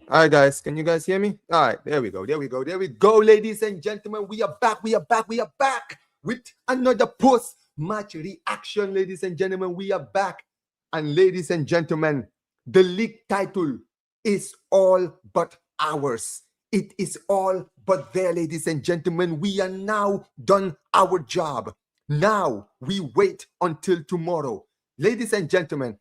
All right, guys, can you guys hear me? All right, there we go, ladies and gentlemen. We are back, with another post-match reaction, ladies and gentlemen. We are back, and ladies and gentlemen, the league title is all but ours. It is all but there, ladies and gentlemen. We are now done our job. Now we wait until tomorrow, ladies and gentlemen.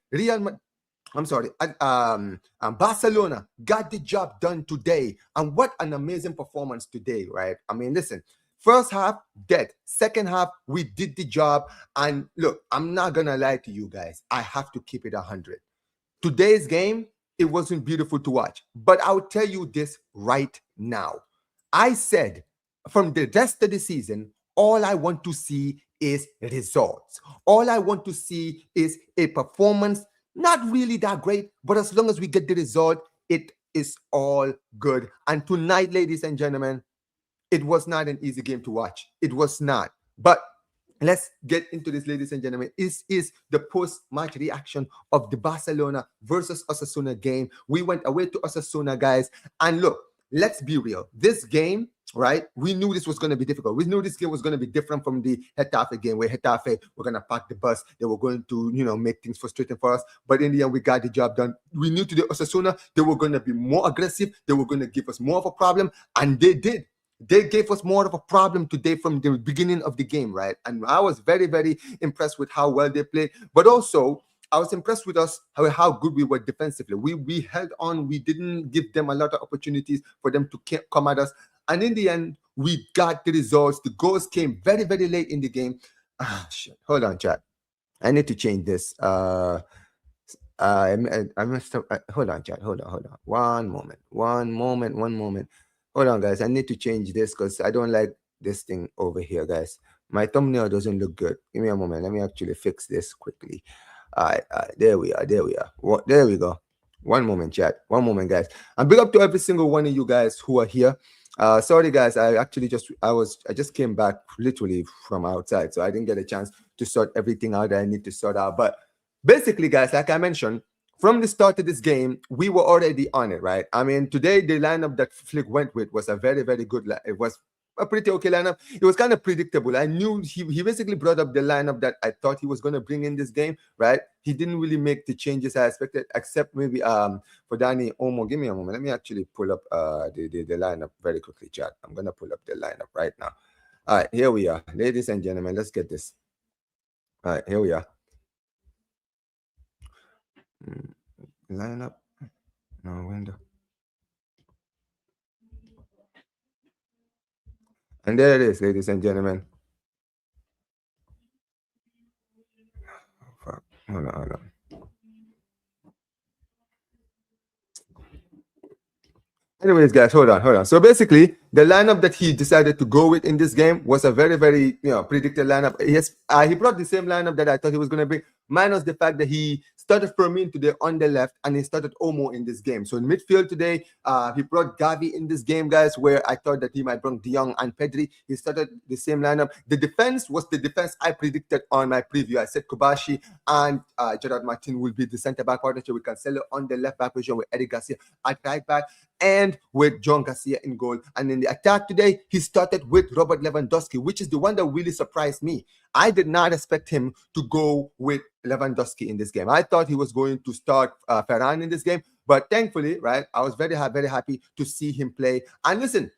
I'm sorry, Barcelona got the job done today. And what an amazing performance today, right? I mean, listen, first half, dead. Second half, we did the job. And look, I'm not going to lie to you guys. I have to keep it 100. Today's game, it wasn't beautiful to watch. But I'll tell you this right now. I said from the rest of the season, all I want to see is results. All I want to see is a performance not really that great, but as long as we get the result, it is all good. And tonight, ladies and gentlemen, it was not an easy game to watch. It was not. But let's get into this, ladies and gentlemen. This is the post-match reaction of the Barcelona versus Osasuna game. We went away to Osasuna, guys. And look, let's be real. This game, right? We knew this was going to be difficult. We knew this game was going to be different from the Getafe game, where Getafe were going to park the bus. They were going to, make things frustrating for us. But in the end, we got the job done. We knew to the Osasuna, they were going to be more aggressive. They were going to give us more of a problem. And they did. They gave us more of a problem today from the beginning of the game, right? And I was very, very impressed with how well they played. But also, I was impressed with us, how good we were defensively. We held on. We didn't give them a lot of opportunities for them to come at us. And in the end, we got the results. The goals came very, very late in the game. Shit. Hold on, chat. I need to change this. I messed up. Hold on, chat. Hold on. One moment. Hold on, guys. I need to change this because I don't like this thing over here, guys. My thumbnail doesn't look good. Give me a moment. Let me actually fix this quickly. All right. There we are. There we go. One moment, chat. One moment, guys. And big up to every single one of you guys who are here. Sorry, guys. I just came back literally from outside, so I didn't get a chance to sort everything out that I need to sort out. But basically, guys, like I mentioned, from the start of this game, we were already on it, right? I mean, today the lineup that Flick went with was a very, very good. It was a pretty okay lineup. It was kind of predictable. I knew he basically brought up the lineup that I thought he was going to bring in this game, right? He didn't really make the changes I expected, except maybe for Danny Omo. Give me a moment. Let me actually pull up the lineup very quickly, chat. I'm going to pull up the lineup right now. All right, here we are. Ladies and gentlemen, let's get this. All right, here we are. Lineup. No window. And there it is, ladies and gentlemen. Fuck. Hold on. Anyways, guys, hold on. So basically, the lineup that he decided to go with in this game was a very, very, predicted lineup. He brought the same lineup that I thought he was going to bring, minus the fact that he started Fermín today on the left and he started Omo in this game. So in midfield today, he brought Gavi in this game, guys, where I thought that he might bring De Jong and Pedri. He started the same lineup. The defense was the defense I predicted on my preview. I said Cubarsí and Gerard Martin will be the centre-back partnership with Cancelo on the left-back position, with Eric Garcia at right-back, and with John Garcia in goal. And in the attack today, he started with Robert Lewandowski, which is the one that really surprised me. I did not expect him to go with Lewandowski in this game. I thought he was going to start Ferran in this game, but thankfully, right, I was very, very happy to see him play. And listen,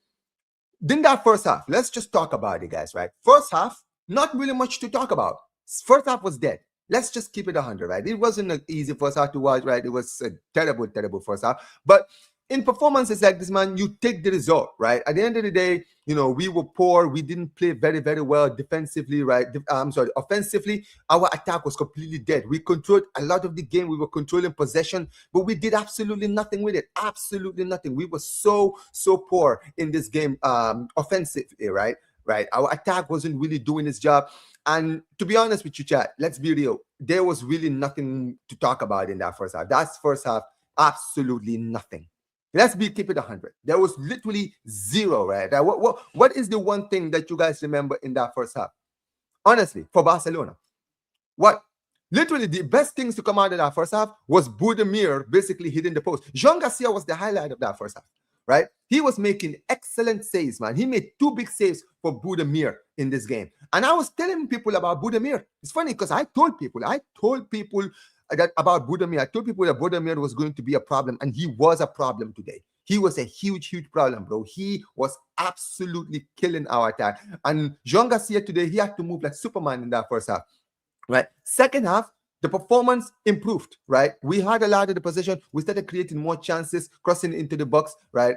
in that first half, let's just talk about it, guys, right? First half, not really much to talk about. First half was dead. Let's just keep it 100, right? It wasn't an easy first half to watch, right? It was a terrible, terrible first half. But in performances like this, man, you take the result, right? At the end of the day, we were poor. We didn't play very, very well defensively, right? Offensively, our attack was completely dead. We controlled a lot of the game. We were controlling possession, but we did absolutely nothing with it. Absolutely nothing. We were so poor in this game offensively, right? Right. Our attack wasn't really doing its job. And to be honest with you, chat, let's be real. There was really nothing to talk about in that first half. That's first half, absolutely nothing. Keep it 100. There was literally zero, right? What is the one thing that you guys remember in that first half? Honestly, for Barcelona, what Literally, the best things to come out of that first half was Budimir basically hitting the post. Jean Garcia was the highlight of that first half, right? He was making excellent saves, man. He made 2 big saves for Budimir in this game. And I was telling people about Budimir. It's funny because I told people that about Budimir. I told people that Budimir was going to be a problem, and he was a problem today. He was a huge, huge problem, bro. He was absolutely killing our attack. And Jean Garcia today, he had to move like Superman in that first half. Right. Second half, the performance improved, right? We had a lot of the possession. We started creating more chances, crossing into the box, right?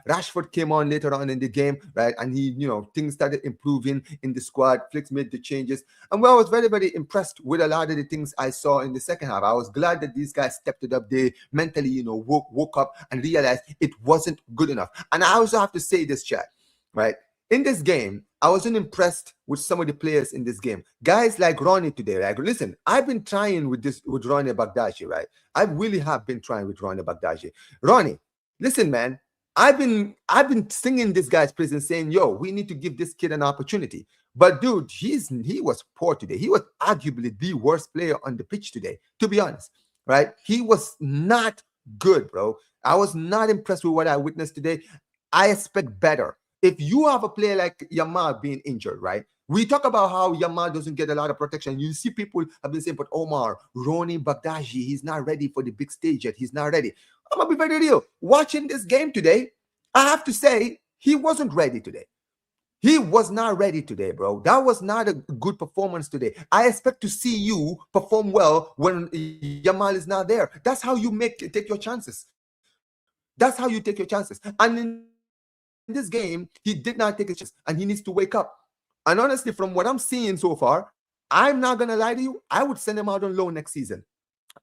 Rashford came on later on in the game, right? And he, things started improving in the squad. Flick made the changes. And I was very, very impressed with a lot of the things I saw in the second half. I was glad that these guys stepped it up. They mentally, woke up and realized it wasn't good enough. And I also have to say this, chat, right? In this game, I wasn't impressed with some of the players in this game. Guys like Ronnie today, like, listen, I've been trying with Ronnie Bagdashi, right? I really have been trying with Ronnie Bagdashi. Ronnie, listen, man, I've been singing this guy's praise and saying, yo, we need to give this kid an opportunity. But dude, he was poor today. He was arguably the worst player on the pitch today, to be honest, right? He was not good, bro. I was not impressed with what I witnessed today. I expect better. If you have a player like Yamal being injured, right? We talk about how Yamal doesn't get a lot of protection. You see people have been saying, but Omar, Ronnie Bagdashi, he's not ready for the big stage yet. He's not ready. I'm going to be very real. Watching this game today, I have to say, he wasn't ready today. He was not ready today, bro. That was not a good performance today. I expect to see you perform well when Yamal is not there. That's how you take your chances. That's how you take your chances. And in this game, he did not take a chance, and he needs to wake up. And honestly, from what I'm seeing so far, I'm not gonna lie to you, I would send him out on loan next season.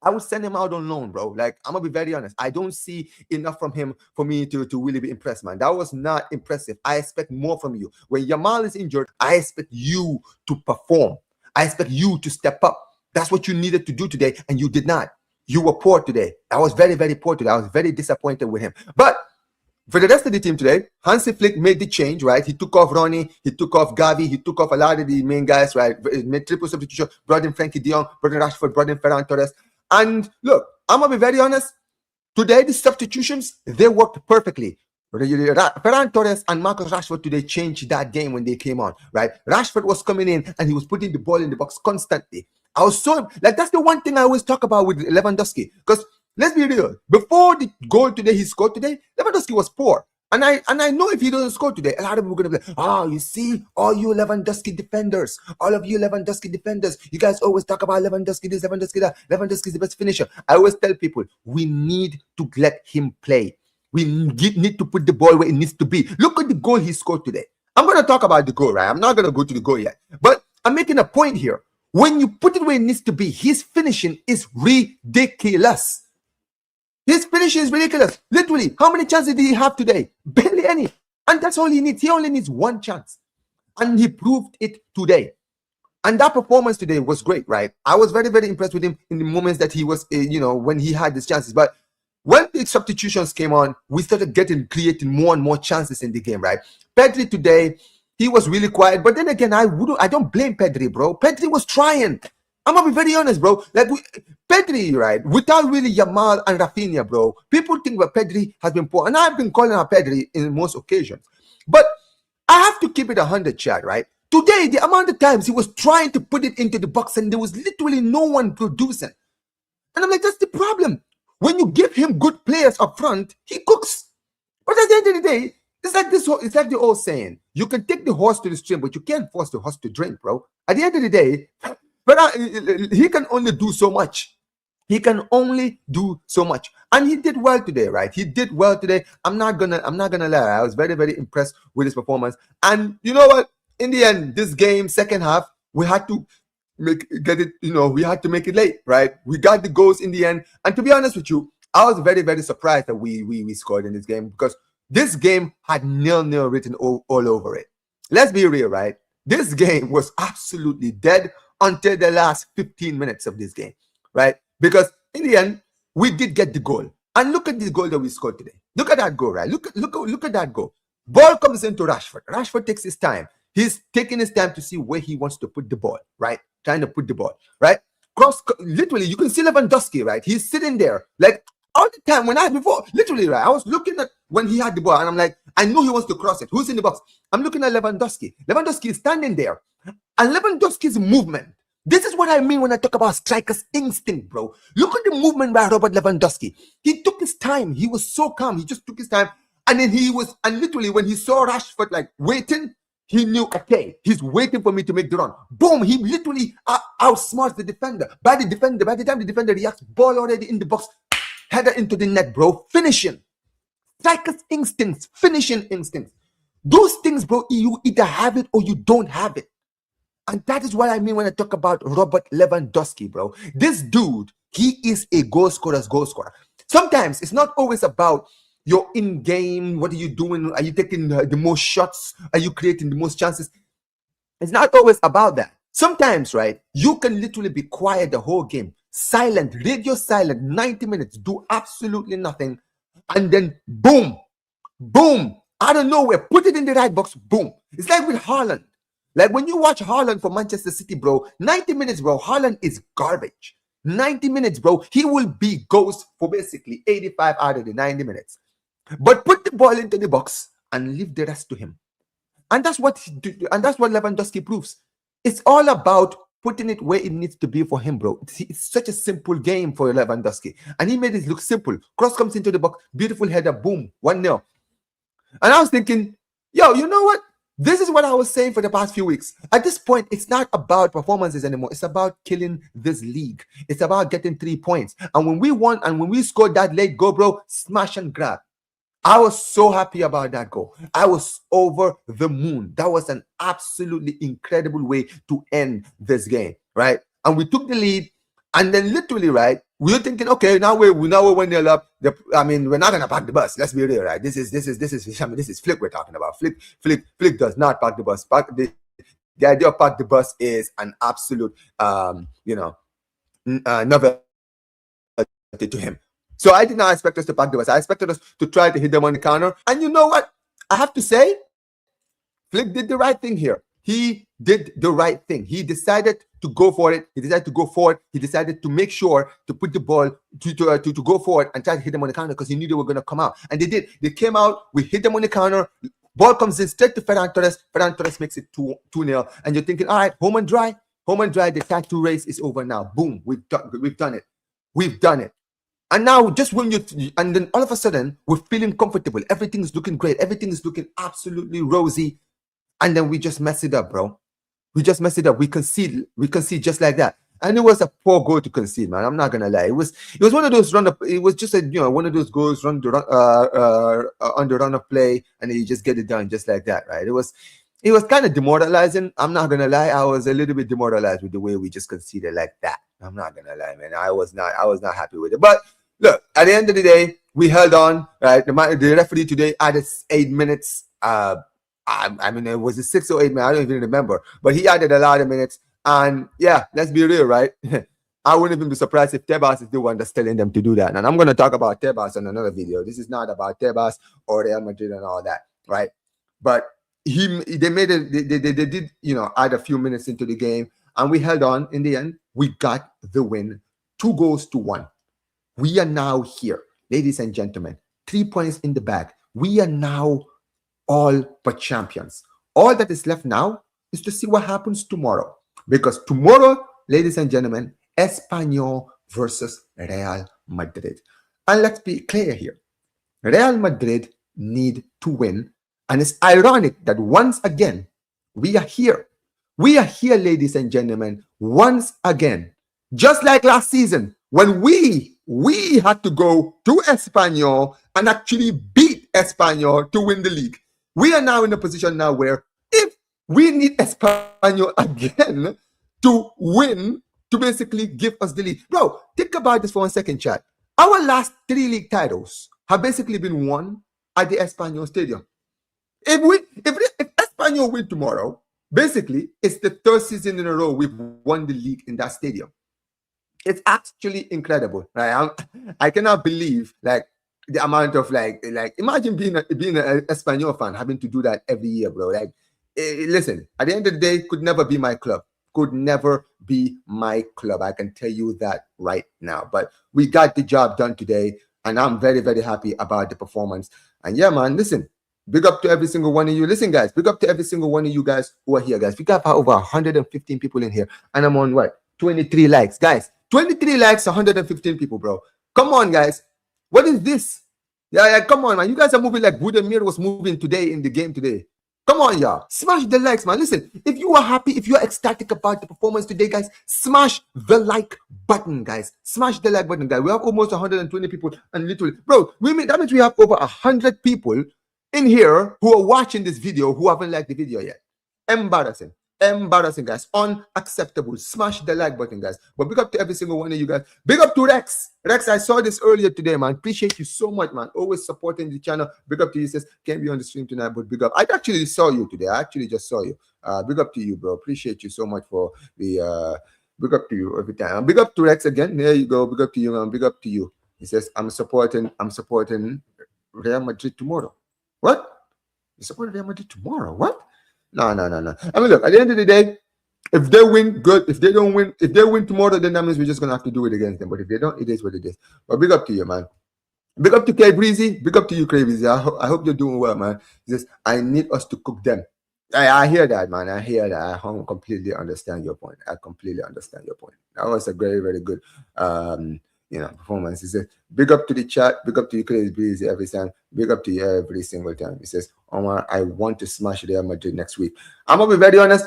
I would send him out on loan, bro. Like, I'm gonna be very honest. I don't see enough from him for me to really be impressed, man. That was not impressive. I expect more from you. When Yamal is injured, I expect you to perform. I expect you to step up. That's what you needed to do today, and you did not. You were poor today. I was very, very poor today. I was very disappointed with him. But for the rest of the team today, Hansi Flick made the change, right? He took off Ronnie, he took off Gavi, he took off a lot of the main guys, right? Made triple substitution, brought in Frankie de Jong, brought in Rashford, brought in Ferran Torres. And look, I'm going to be very honest. Today, the substitutions, they worked perfectly. Ferran Torres and Marcus Rashford today changed that game when they came on, right? Rashford was coming in and he was putting the ball in the box constantly. I was so, like, that's the one thing I always talk about with Lewandowski. Because let's be real. Before the goal today, he scored today, Lewandowski was poor. And I know if he doesn't score today, a lot of people are going to be like, oh, you see, all you Lewandowski defenders, all of you Lewandowski defenders, you guys always talk about Lewandowski this, Lewandowski that. Lewandowski is the best finisher. I always tell people, we need to let him play. We need to put the ball where it needs to be. Look at the goal he scored today. I'm going to talk about the goal, right? I'm not going to go to the goal yet. But I'm making a point here. When you put it where it needs to be, his finishing is ridiculous. His finishing is ridiculous. Literally, how many chances did he have today? Barely any. And that's all he needs. He only needs one chance. And he proved it today. And that performance today was great, right? I was very, very impressed with him in the moments that he was, when he had these chances. But when the substitutions came on, we started creating more and more chances in the game, right? Pedri today, he was really quiet. But then again, I don't blame Pedri, bro. Pedri was trying. I'm going to be very honest, bro. Like, Pedri, right, without really Yamal and Raphinha, bro, people think that Pedri has been poor. And I've been calling out Pedri in most occasions. But I have to keep it 100, Chad, right? Today, the amount of times he was trying to put it into the box and there was literally no one producing. And I'm like, that's the problem. When you give him good players up front, he cooks. But at the end of the day, it's like the old saying, you can take the horse to the stream, but you can't force the horse to drink, bro. At the end of the day, but he can only do so much. He can only do so much. And he did well today, right? He did well today. I'm not gonna lie. I was very, very impressed with his performance. And you know what? In the end, this game, second half, we had to we had to make it late, right? We got the goals in the end. And to be honest with you, I was very, very surprised that we scored in this game because this game had 0-0 written all over it. Let's be real, right? This game was absolutely dead until the last 15 minutes of this game, right? Because in the end, we did get the goal. And look at the goal that we scored today. Look at that goal, right? Look at that goal. Ball comes into Rashford. Rashford takes his time. He's taking his time to see where he wants to put the ball, right? Trying to put the ball, right? literally, you can see Lewandowski, right? He's sitting there, like all the time. Literally, right? I was looking at when he had the ball, and I'm like, I know he wants to cross it. Who's in the box? I'm looking at Lewandowski. Lewandowski is standing there, and Lewandowski's movement. This is what I mean when I talk about striker's instinct, bro. Look at the movement by Robert Lewandowski. He took his time. He was so calm. He just took his time, and then and literally when he saw Rashford like waiting, he knew, okay, he's waiting for me to make the run. Boom! He literally outsmarts the defender. By the time the defender reacts, ball already in the box, header into the net, bro. Finishing. Striker's instincts, finishing instincts. Those things, bro, you either have it or you don't have it. And that is what I mean when I talk about Robert Lewandowski, bro. This dude, he is a goal scorer's goal scorer. Sometimes it's not always about your in-game, what are you doing? Are you taking the most shots? Are you creating the most chances? It's not always about that. Sometimes, right, you can literally be quiet the whole game. Silent, radio silent, 90 minutes, do absolutely nothing. And then, boom, boom, out of nowhere, put it in the right box, boom. It's like with Haaland. Like when you watch Haaland for Manchester City, bro, 90 minutes, bro, Haaland is garbage. 90 minutes, bro, he will be ghost for basically 85 out of the 90 minutes. But put the ball into the box and leave the rest to him. And that's what Lewandowski proves. It's all about putting it where it needs to be for him, bro. It's such a simple game for Lewandowski. And he made it look simple. Cross comes into the box, beautiful header, boom, 1-0. And I was thinking, yo, you know what? This is what I was saying for the past few weeks. At this point, it's not about performances anymore. It's about killing this league. It's about getting 3 points. And when we won and when we scored that late goal, bro, smash and grab. I was so happy about that goal. I was over the moon. That was an absolutely incredible way to end this game, right? And we took the lead, and then literally, right, we were thinking, okay, now we're 1-0 up. I mean, we're not gonna park the bus. Let's be real, right? This is Flick we're talking about. Flick does not park the bus. The idea of park the bus is an absolute, novelty to him. So I did not expect us to park the bus. I expected us to try to hit them on the counter. And you know what? I have to say, Flick did the right thing here. He did the right thing. He decided to go for it. He decided to go forward. He decided to make sure to put the ball to go forward and try to hit them on the counter because he knew they were going to come out. And they did. They came out. We hit them on the counter. Ball comes in straight to Ferran Torres. Ferran Torres makes it 2-0. And you're thinking, all right, home and dry. Home and dry. The tattoo race is over now. Boom. We've done it. We've done it. And now, just when and then all of a sudden, we're feeling comfortable. Everything is looking great. Everything is looking absolutely rosy. And then we just mess it up, bro. We just mess it up. We concede just like that. And it was a poor goal to concede, man. I'm not gonna lie. It was one of those it was just one of those goals on the run of play, and then you just get it done just like that, right? It was kind of demoralizing. I'm not gonna lie. I was a little bit demoralized with the way we just conceded like that. I'm not gonna lie, man. I was not happy with it. But look, at the end of the day, we held on, right? The referee today added 8 minutes. I mean, it was a 6 or 8 minutes. I don't even remember. But he added a lot of minutes. And yeah, let's be real, right? I wouldn't even be surprised if Tebas is the one that's telling them to do that. And I'm going to talk about Tebas in another video. This is not about Tebas or Real Madrid and all that, right? But they did, add a few minutes into the game. And we held on. In the end, we got the win. 2-1. We are now here, ladies and gentlemen. 3 points in the bag. We are now all but champions. All that is left now is to see what happens tomorrow. Because tomorrow, ladies and gentlemen, Espanyol versus Real Madrid. And let's be clear here. Real Madrid need to win. And it's ironic that once again, we are here. We are here, ladies and gentlemen, once again. Just like last season, when we had to go to Espanyol and actually beat Espanyol to win the league. We are now in a position now where if we need Espanyol again to win, to basically give us the lead. Bro, think about this for 1 second, chat. Our last 3 league titles have basically been won at the Espanyol Stadium. If Espanyol win tomorrow, basically, it's the 3rd season in a row we've won the league in that stadium. It's actually incredible, right? I cannot believe the amount of imagine being an Espanyol fan having to do that every year, bro. Listen, at the end of the day, it could never be my club. could never be my club. I can tell you that right now. But we got the job done today, and I'm very, very happy about the performance. And yeah, man, listen, big up to every single one of you. Listen, guys, big up to every single one of you guys who are here, guys. We got over 115 people in here, and I'm on what? 23 likes. Guys, 23 likes, 115 people, bro. Come on, guys. What is this? Yeah, come on, man. You guys are moving like Budimir was moving today in the game today. Come on, y'all. Smash the likes, man. Listen, if you are happy, if you are ecstatic about the performance today, guys, smash the like button, guys. Smash the like button, guys. We have almost 120 people, and literally, bro, that means we have over 100 people in here who are watching this video who haven't liked the video yet. Embarrassing. Embarrassing, guys. Unacceptable. Smash the like button, guys. But big up to every single one of you guys. Big up to Rex. Rex, I saw this earlier today, man. Appreciate you so much, man. Always supporting the channel. Big up to you. Says can't be on the stream tonight, but big up. I actually saw you today. I actually just saw you. Big up to you, bro. Appreciate you so much for the big up to you every time. Big up to Rex again. There you go. Big up to you, man. Big up to you. He says I'm supporting Real Madrid tomorrow. What? You support Real Madrid tomorrow? What? No. I mean, look, at the end of the day, if they win, good. If they don't win, if they win tomorrow, then that means we're just going to have to do it against them. But if they don't, it is what it is. But big up to you, man. Big up to K Breezy. Big up to you, K Breezy. I hope you're doing well, man. Just, I need us to cook them. I hear that, man. I hear that. I completely understand your point. I completely understand your point. That was a very, very good performance. He says, big up to the chat, big up to you, Crazy Breezy, every time, big up to you every single time. He says, Omar, I want to smash Real Madrid next week. I'm gonna be very honest.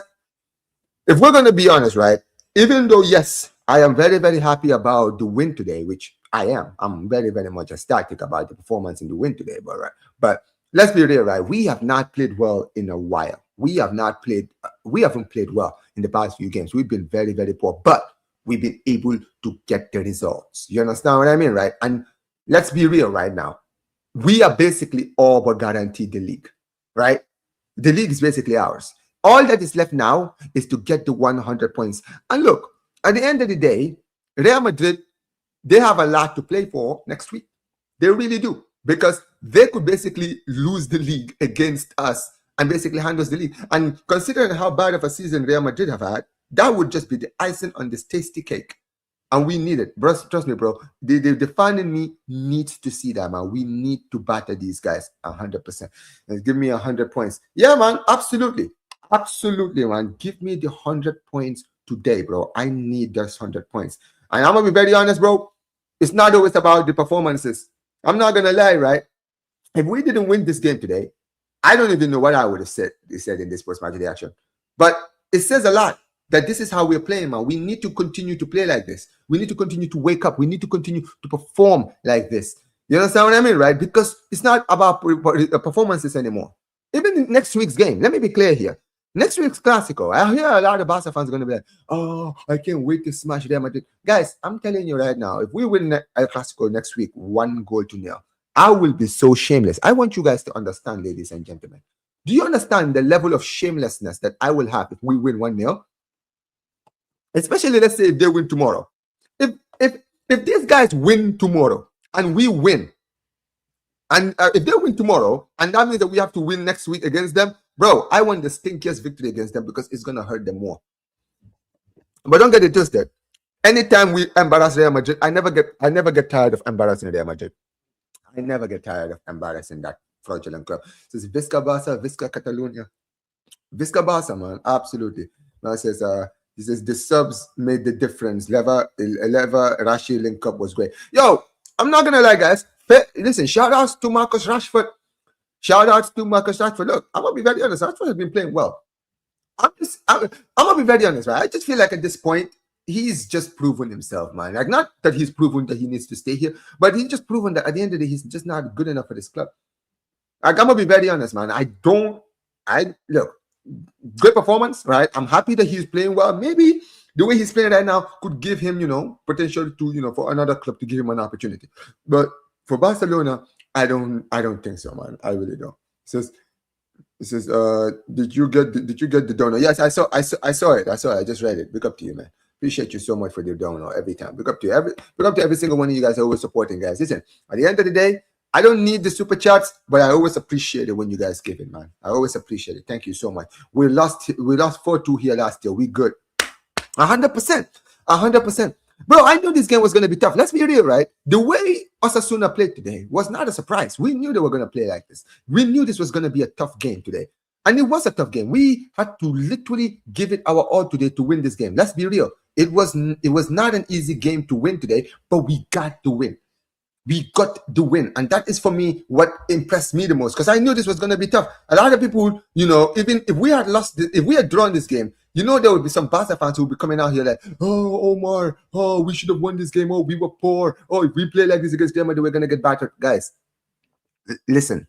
If we're gonna be honest, right? Even though, yes, I am very, very happy about the win today, which I am. I'm very, very much ecstatic about the performance in the win today, but let's be real, right? We have not played well in a while. We haven't played well in the past few games. We've been very, very poor, but we've been able to get the results. You understand what I mean, right? And let's be real right now. We are basically all but guaranteed the league, right? The league is basically ours. All that is left now is to get the 100 points. And look, at the end of the day, Real Madrid, they have a lot to play for next week. They really do. Because they could basically lose the league against us and basically hand us the league. And considering how bad of a season Real Madrid have had, that would just be the icing on this tasty cake. And we need it. Bro, trust me, bro. The fan in me needs to see that, man. We need to batter these guys 100%. And give me 100 points. Yeah, man. Absolutely. Absolutely, man. Give me the 100 points today, bro. I need those 100 points. And I'm going to be very honest, bro. It's not always about the performances. I'm not going to lie, right? If we didn't win this game today, I don't even know what I would have said in this post-match reaction. But it says a lot that this is how we're playing, man. We need to continue to play like this. We need to continue to wake up. We need to continue to perform like this. You understand what I mean, right? Because it's not about performances anymore. Even in next week's game, let me be clear here. Next week's Clásico, I hear a lot of Barca fans going to be like, oh, I can't wait to smash Real Madrid. Guys, I'm telling you right now, if we win El Clásico next week, 1-0, I will be so shameless. I want you guys to understand, ladies and gentlemen. Do you understand the level of shamelessness that I will have if we win 1-0? Especially, let's say, if they win tomorrow. If these guys win tomorrow and we win, and if they win tomorrow, and that means that we have to win next week against them, bro, I want the stinkiest victory against them because it's going to hurt them more. But don't get it twisted. Anytime we embarrass Real Madrid, I never get tired of embarrassing Real Madrid. I never get tired of embarrassing that fraudulent club. So it's Visca Barça, Visca Catalonia. Visca Barça, man. Absolutely. Now it says, the subs made the difference. Lever Rashi link up was great. Yo, I'm not going to lie, guys. Listen, shout outs to Marcus Rashford. Shout outs to Marcus Rashford. Look, I'm going to be very honest. Rashford has been playing well. I'm going to be very honest, right? I just feel like at this point, he's just proven himself, man. Like, not that he's proven that he needs to stay here, but he's just proven that at the end of the day, he's just not good enough for this club. Like, I'm going to be very honest, man. Look, great performance, right? I'm happy that he's playing well. Maybe the way he's playing right now could give him, potential to, for another club to give him an opportunity. But for Barcelona, I don't think so, man. I really don't. It says, did you get the donor? Yes, I saw it. I just read it. Big up to you, man. Appreciate you so much for the donor every time. Big up to you. Big up to every single one of you guys always supporting, guys. Listen, at the end of the day, I don't need the super chats, but I always appreciate it when you guys give it, man. I always appreciate it. Thank you so much. We lost 4-2 here last year. We good. 100%. 100%. Bro, I knew this game was going to be tough. Let's be real, right? The way Osasuna played today was not a surprise. We knew they were going to play like this. We knew this was going to be a tough game today. And it was a tough game. We had to literally give it our all today to win this game. Let's be real. It was not an easy game to win today, but we got to win. We got the win. And that is, for me, what impressed me the most, because I knew this was going to be tough. A lot of people, even if we had if we had drawn this game, there would be some Barca fans who would be coming out here like, oh, Omar, oh, we should have won this game. Oh, we were poor. Oh, if we play like this against Real Madrid, we're going to get battered. Guys, listen.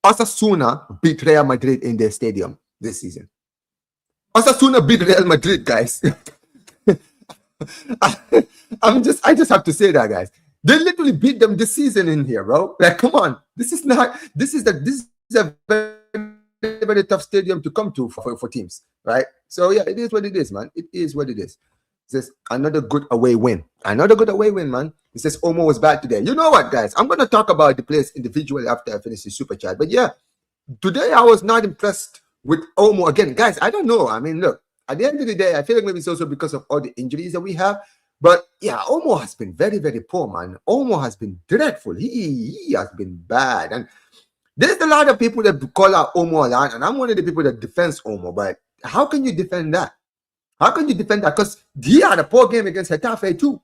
Osasuna beat Real Madrid in their stadium this season. Osasuna beat Real Madrid, guys. I just have to say that, guys. They literally beat them this season in here, bro. Like, come on. This is a very, very tough stadium to come to for teams, right? So, yeah, it is what it is, man. It is what it is. It says another good away win. Another good away win, man. It says Omo was bad today. You know what, guys? I'm going to talk about the players individually after I finish the super chat. But, yeah, today I was not impressed with Omo again. Guys, I don't know. I mean, look, at the end of the day, I feel like maybe it's also because of all the injuries that we have. But yeah, Omo has been very, very poor, man. Omo has been dreadful. He has been bad. And there's a lot of people that call out Omo a lot, and I'm one of the people that defends Omo. But how can you defend that? How can you defend that? Because he had a poor game against Getafe too.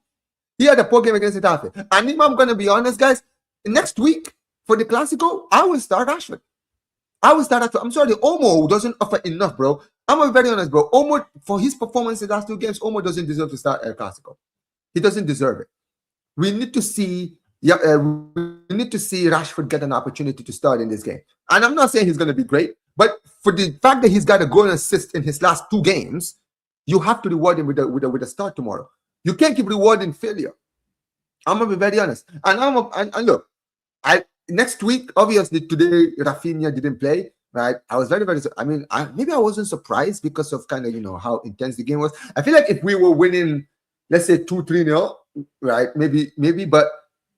He had a poor game against Getafe. And if I'm going to be honest, guys, next week for the Clásico, I will start Rashford. I'm sorry, Omo doesn't offer enough, bro. I'm going to be very honest, bro. Omo, for his performance in the last two games, Omo doesn't deserve to start El Clásico. He doesn't deserve it. We need to see Rashford get an opportunity to start in this game. And I'm not saying he's going to be great, but for the fact that he's got a goal and assist in his last two games, you have to reward him with a start tomorrow. You can't keep rewarding failure. I'm going to be very honest. And look, next week, obviously, today, Raphinha didn't play, right? I was very, very, maybe I wasn't surprised because of kind of, how intense the game was. I feel like if we were winning, let's say 2-3-0, right? Maybe, but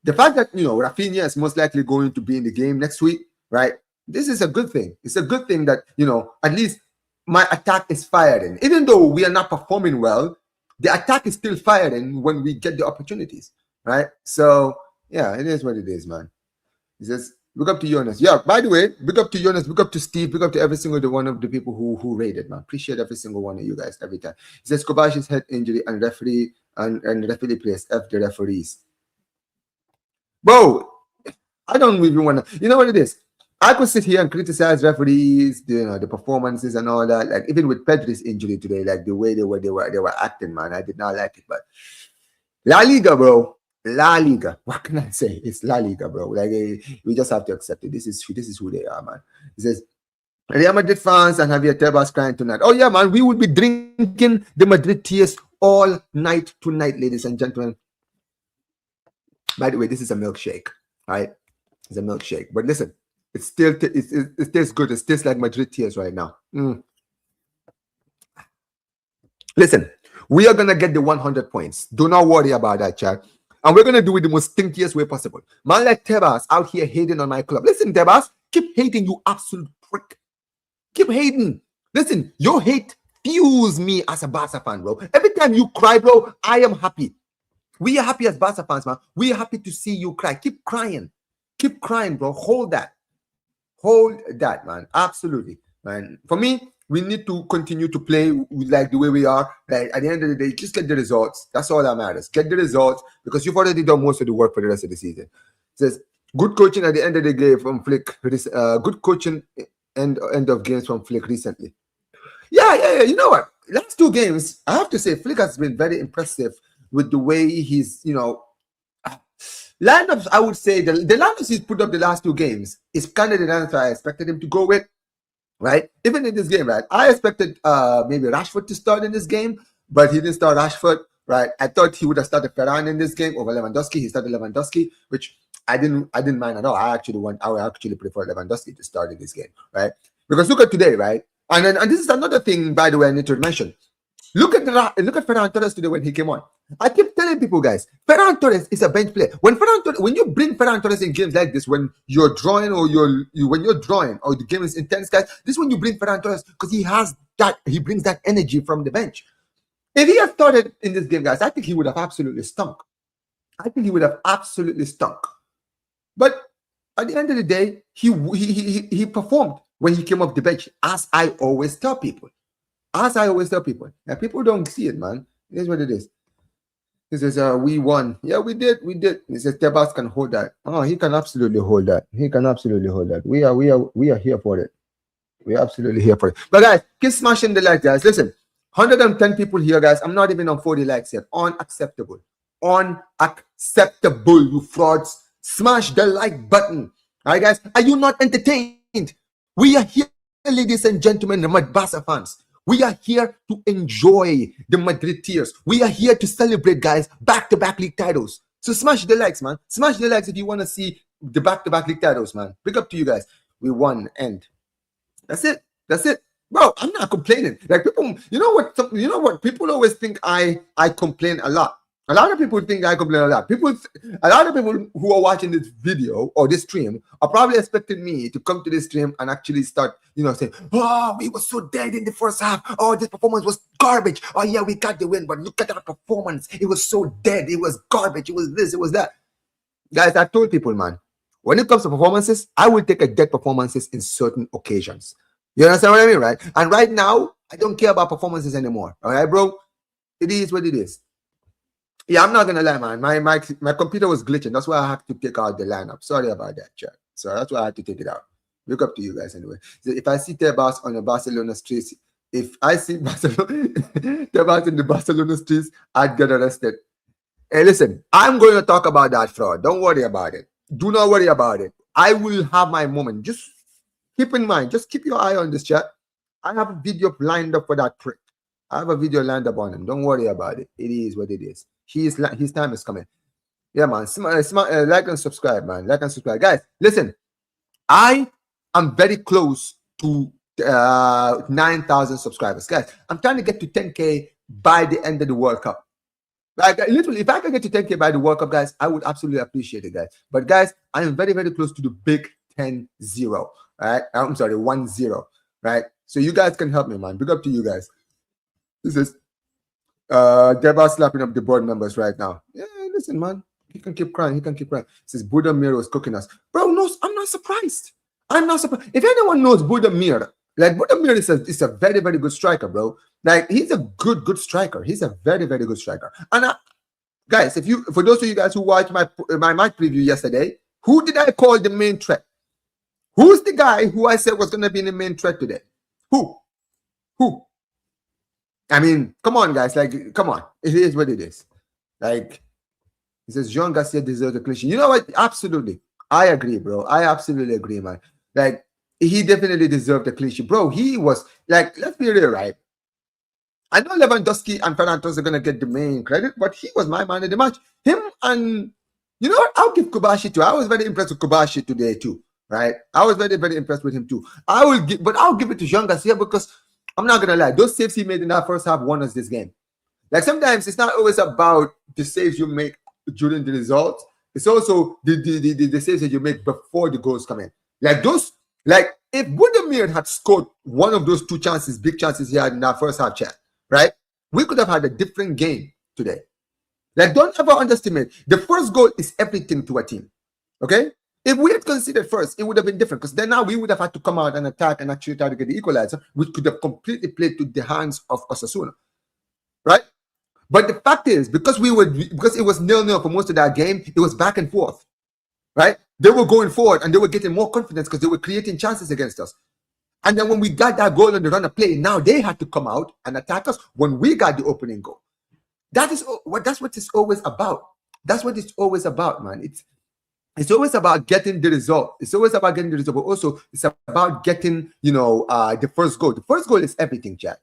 the fact that, Raphinha is most likely going to be in the game next week, right? This is a good thing. It's a good thing that, at least my attack is firing. Even though we are not performing well, the attack is still firing when we get the opportunities, right? So, yeah, it is what it is, man. He says, look up to Jonas. Yeah, by the way, big up to Jonas, big up to Steve, big up to every single one of the people who rated, man. Appreciate every single one of you guys every time. He says, Cubarsí's head injury and referee plays F the referees. Bro, I don't even want to. You know what it is? I could sit here and criticize referees, the performances and all that. Like even with Pedri's injury today, like the way they were acting, man. I did not like it. But La Liga, bro. La Liga. What can I say? It's La Liga, bro. Like we just have to accept it. This is who they are, man. He says, Real Madrid fans and Javier Tebas crying tonight. Oh yeah, man. We will be drinking the Madrid tears all night tonight, ladies and gentlemen. By the way, this is a milkshake, right? It's a milkshake. But listen, it tastes good. It tastes like Madrid tears right now. Listen, we are gonna get the 100 points. Do not worry about that, chat. And we're going to do it the most stinkiest way possible. Man like Tebas out here hating on my club. Listen, Tebas, keep hating, you absolute prick. Keep hating. Listen, your hate fuels me as a Barca fan, bro. Every time you cry, bro, I am happy. We are happy as Barca fans, man. We are happy to see you cry. Keep crying. Keep crying, bro. Hold that. Hold that, man. Absolutely. Man. For me, we need to continue to play like the way we are. Like at the end of the day, just get the results. That's all that matters. Get the results because you've already done most of the work for the rest of the season. It says good coaching at the end of the game from Flick. Good coaching end of games from Flick recently. Yeah. You know what? Last two games, I have to say, Flick has been very impressive with the way he's, lineups. I would say the lineups he's put up the last two games is kind of the lineups I expected him to go with. Right, even in this game, right? I expected maybe Rashford to start in this game, but he didn't start Rashford. Right, I thought he would have started Ferran in this game over Lewandowski. He started Lewandowski, which I didn't mind at all. I would actually prefer Lewandowski to start in this game, right? Because look at today, right? And this is another thing, by the way, I need to mention. Look at Ferran Torres today when he came on. I keep telling people, guys, Ferran Torres is a bench player. When you bring Ferran Torres in games like this, when you're drawing or when you're drawing or the game is intense, guys, this is when you bring Ferran Torres because he brings that energy from the bench. If he had started in this game, guys, I think he would have absolutely stunk. I think he would have absolutely stunk. But at the end of the day, he performed when he came off the bench, as I always tell people. As I always tell people. Now, people don't see it, man. Here's what it is. He says, we won. Yeah, we did. He says, Tebas can hold that. Oh, he can absolutely hold that. He can absolutely hold that. We are here for it. We're absolutely here for it. But guys, keep smashing the like, guys. Listen, 110 people here, guys. I'm not even on 40 likes yet. Unacceptable. Unacceptable, you frauds. Smash the like button. All right, guys. Are you not entertained? We are here, ladies and gentlemen, the Barca fans. We are here to enjoy the Madrid tears. We are here to celebrate, guys, back-to-back league titles. So smash the likes, man. Smash the likes if you want to see the back-to-back league titles, man. Big up to you guys. We won, end. That's it. That's it. Bro, I'm not complaining. Like, people, you know what? People always think I complain a lot. A lot of people think I complain a lot. A lot of people who are watching this video or this stream are probably expecting me to come to this stream and actually start, saying, oh, we were so dead in the first half. Oh, this performance was garbage. Oh, yeah, we got the win, but look at our performance. It was so dead. It was garbage. It was this. It was that. Guys, I told people, man, when it comes to performances, I will take a dead performances in certain occasions. You understand what I mean, right? And right now, I don't care about performances anymore. All right, bro? It is what it is. Yeah, I'm not gonna lie, man. My computer was glitching. That's why I had to take out the lineup. Sorry about that, chat. So that's why I had to take it out. Look up to you guys anyway. So if I see Tebas on the Barcelona streets, if I see Tebas in the Barcelona streets, I'd get arrested. Hey, listen, I'm going to talk about that fraud. Don't worry about it. Do not worry about it. I will have my moment. Just keep in mind. Just keep your eye on this, chat. I have a video lined up for that prick. I have a video lined up on him. Don't worry about it. It is what it is. His time is coming. Yeah, man. Like and subscribe, man. Like and subscribe. Guys, listen. I am very close to 9,000 subscribers. Guys, I'm trying to get to 10K by the end of the World Cup. Like, literally, if I can get to 10K by the World Cup, guys, I would absolutely appreciate it, guys. But, guys, I am very, very close to the big 10-0. Right? I'm sorry, 1-0. Right? So you guys can help me, man. Big up to you guys. This is Deba slapping up the board members right now. Yeah, listen, man. He can keep crying. He can keep crying. Says Buddha Mir was cooking us. Bro, no, I'm not surprised. I'm not surprised. If anyone knows Buddha Mir, like Buddha Mir is a very, very good striker, bro. Like, he's a good striker. He's a very, very good striker. And guys, for those of you guys who watched my match preview yesterday, who did I call the main threat? Who's the guy who I said was going to be the main threat today? Who? I mean, come on, guys. Like, come on. It is what it is. Like, he says, Jean Garcia deserves a cliche. You know what? Absolutely. I agree, bro. I absolutely agree, man. Like, he definitely deserved a cliche. Bro, he was, like, let's be real, right? I know Lewandowski and Ferran Torres are going to get the main credit, but he was my man of the match. Him and, you know what? I'll give Cubarsí too. I was very impressed with Cubarsí today too, right? I was very, very impressed with him too. I'll give it to Jean Garcia because I'm not gonna lie, those saves he made in that first half won us this game. Like, sometimes it's not always about the saves you make during the results. It's also the saves that you make before the goals come in. Like if Budimir had scored one of those two chances, big chances he had in that first half, chat, right? We could have had a different game today. Like, don't ever underestimate. The first goal is everything to a team. Okay? If we had considered first, it would have been different because then now we would have had to come out and attack and actually try to get the equalizer, which could have completely played to the hands of Osasuna, right? But the fact is, because it was 0-0 for most of that game, it was back and forth, right? They were going forward and they were getting more confidence because they were creating chances against us. And then when we got that goal on the run of play, now they had to come out and attack us when we got the opening goal. That's what it's always about. That's what it's always about, man. It's always about getting the result. It's always about getting the result, but also it's about getting, the first goal. The first goal is everything, Jack.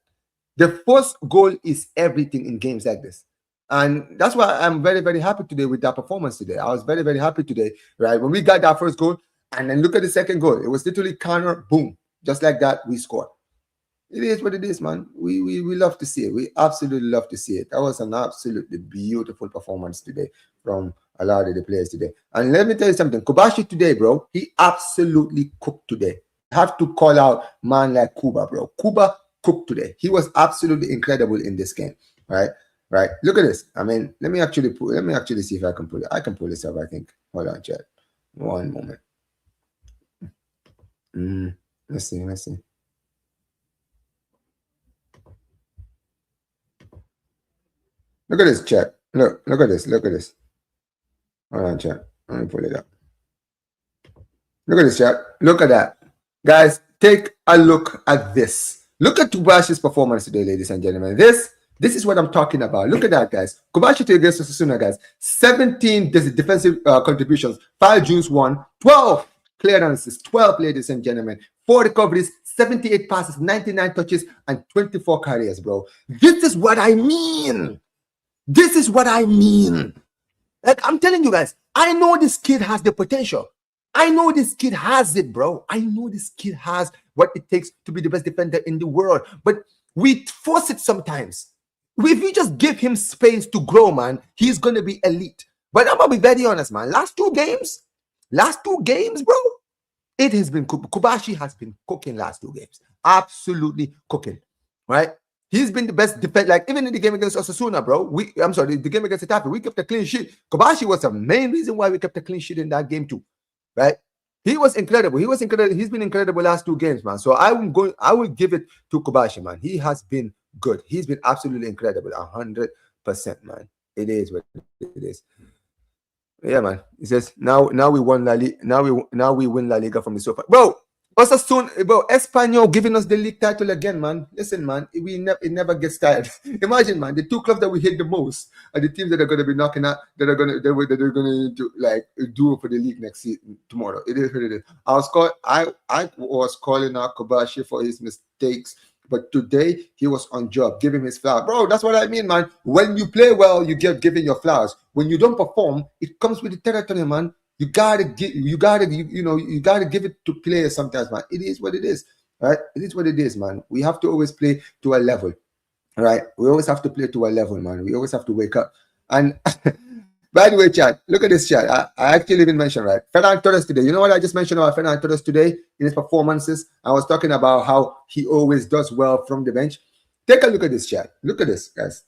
The first goal is everything in games like this. And that's why I'm very, very happy today with that performance today. I was very, very happy today, right? When we got that first goal, and then look at the second goal. It was literally counter, boom. Just like that, we scored. It is what it is, man. We love to see it. We absolutely love to see it. That was an absolutely beautiful performance today from a lot of the players today. And let me tell you something. Cubarsí today, bro, he absolutely cooked today. I have to call out man like Cuba, bro. Cuba cooked today. He was absolutely incredible in this game. right? Right. Look at this. I mean, let me actually see if I can pull it. I can pull this up, I think. Hold on, chat. One moment. Let's see. Look at this, chat. Look at this. Hold on, chat. Let me pull it up. Look at this, chat. Look at that. Guys, take a look at this. Look at Cubarsí's performance today, ladies and gentlemen. This is what I'm talking about. Look at that, guys. Cubarsí against Osasuna, guys. 17 defensive contributions, 5 juice, 1, 12 clearances, 12, ladies and gentlemen. 4 recoveries, 78 passes, 99 touches, and 24 carries, bro. This is what I mean. This is what I mean. Like, I'm telling you guys, I know this kid has the potential. I know this kid has it, bro. I know this kid has what it takes to be the best defender in the world. But we force it sometimes. If we just give him space to grow, man, he's going to be elite. But I'm going to be very honest, man. Last two games, bro, it has been, Cubarsí has been cooking last 2 games. Absolutely cooking, right? He's been the best defense. Like, even in the game against Osasuna, bro, the game against Getafe, we kept a clean sheet. Cubarsí was the main reason why we kept a clean sheet in that game too, right? He was incredible. He's been incredible last 2 games, man. So I will give it to Cubarsí, man. He has been good. He's been absolutely incredible. 100%, man. It is what it is. Yeah, man. He says now we won La Liga. Now we win La Liga from the sofa. Bro, Osasuna, bro, Espanyol giving us the league title again, man. Listen, man, it never gets tired. Imagine, man, the 2 clubs that we hate the most are the teams that are going to be knocking out, that are going to do, like, do for the league next season, tomorrow. It is what it is. I was calling out Cubarsí for his mistakes, but today he was on job. Give him his flowers, bro. That's what I mean, man. When you play well, you get given your flowers. When you don't perform, it comes with the territory, man. You gotta give it to players sometimes, man. It is what it is, right? It is what it is, man. We have to always play to a level, right? We always have to play to a level, man. We always have to wake up. And by the way, chat, look at this chat. I actually even mentioned, right? Ferran Torres today. You know what I just mentioned about Ferran Torres today in his performances? I was talking about how he always does well from the bench. Take a look at this chat. Look at this, guys.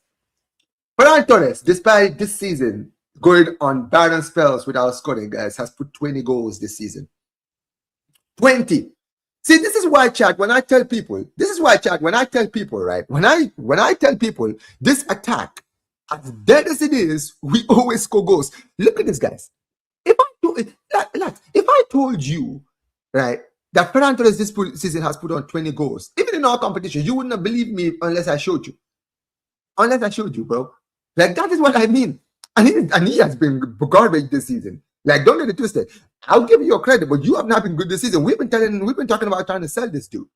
Ferran Torres, despite this season going on barren spells without scoring, guys, has put 20 goals this season. 20. See, this is why, chat, when I tell people, right? When I tell people this attack, as dead as it is, we always score goals. Look at this, guys. If I told you, right, that Ferran Torres this season has put on 20 goals, even in our competition, you wouldn't have believed me unless I showed you. Bro. Like, that is what I mean. And he has been garbage this season. Like, don't get it twisted. I'll give you your credit, but you have not been good this season. We've been talking about trying to sell this dude.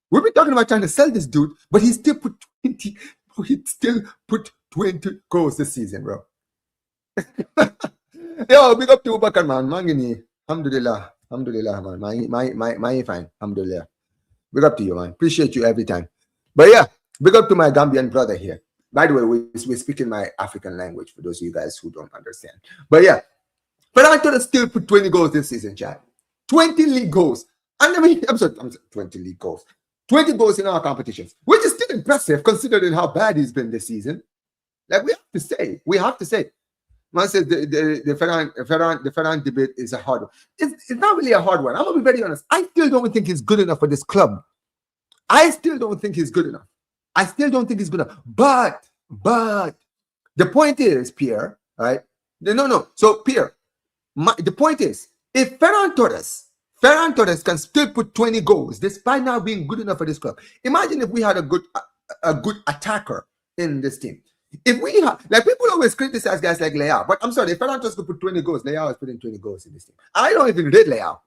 But he still put 20. He still put 20 goals this season, bro. Yo, big up to Bakar, man. Mangini. Alhamdulillah, man. My fine. Alhamdulillah. Big up to you, man. Appreciate you every time. But yeah, big up to my Gambian brother here. By the way, we're speaking my African language for those of you guys who don't understand. But yeah, Ferran Torres still put 20 goals this season, chat. 20 league goals. And I mean, I'm sorry, 20 league goals. 20 goals in our competitions, which is still impressive considering how bad he's been this season. Like, we have to say. Man says the Ferran debate is a hard one. It's not really a hard one. I'm going to be very honest. I still don't think he's good enough for this club. But the point is, Pierre, right? No. So, Pierre, the point is, if Ferran Torres can still put 20 goals despite not being good enough for this club, imagine if we had a good attacker in this team. If we have, like, people always criticize guys like Leao, but I'm sorry, if Ferran Torres could put 20 goals, Leao is putting 20 goals in this team. I don't even rate Leao.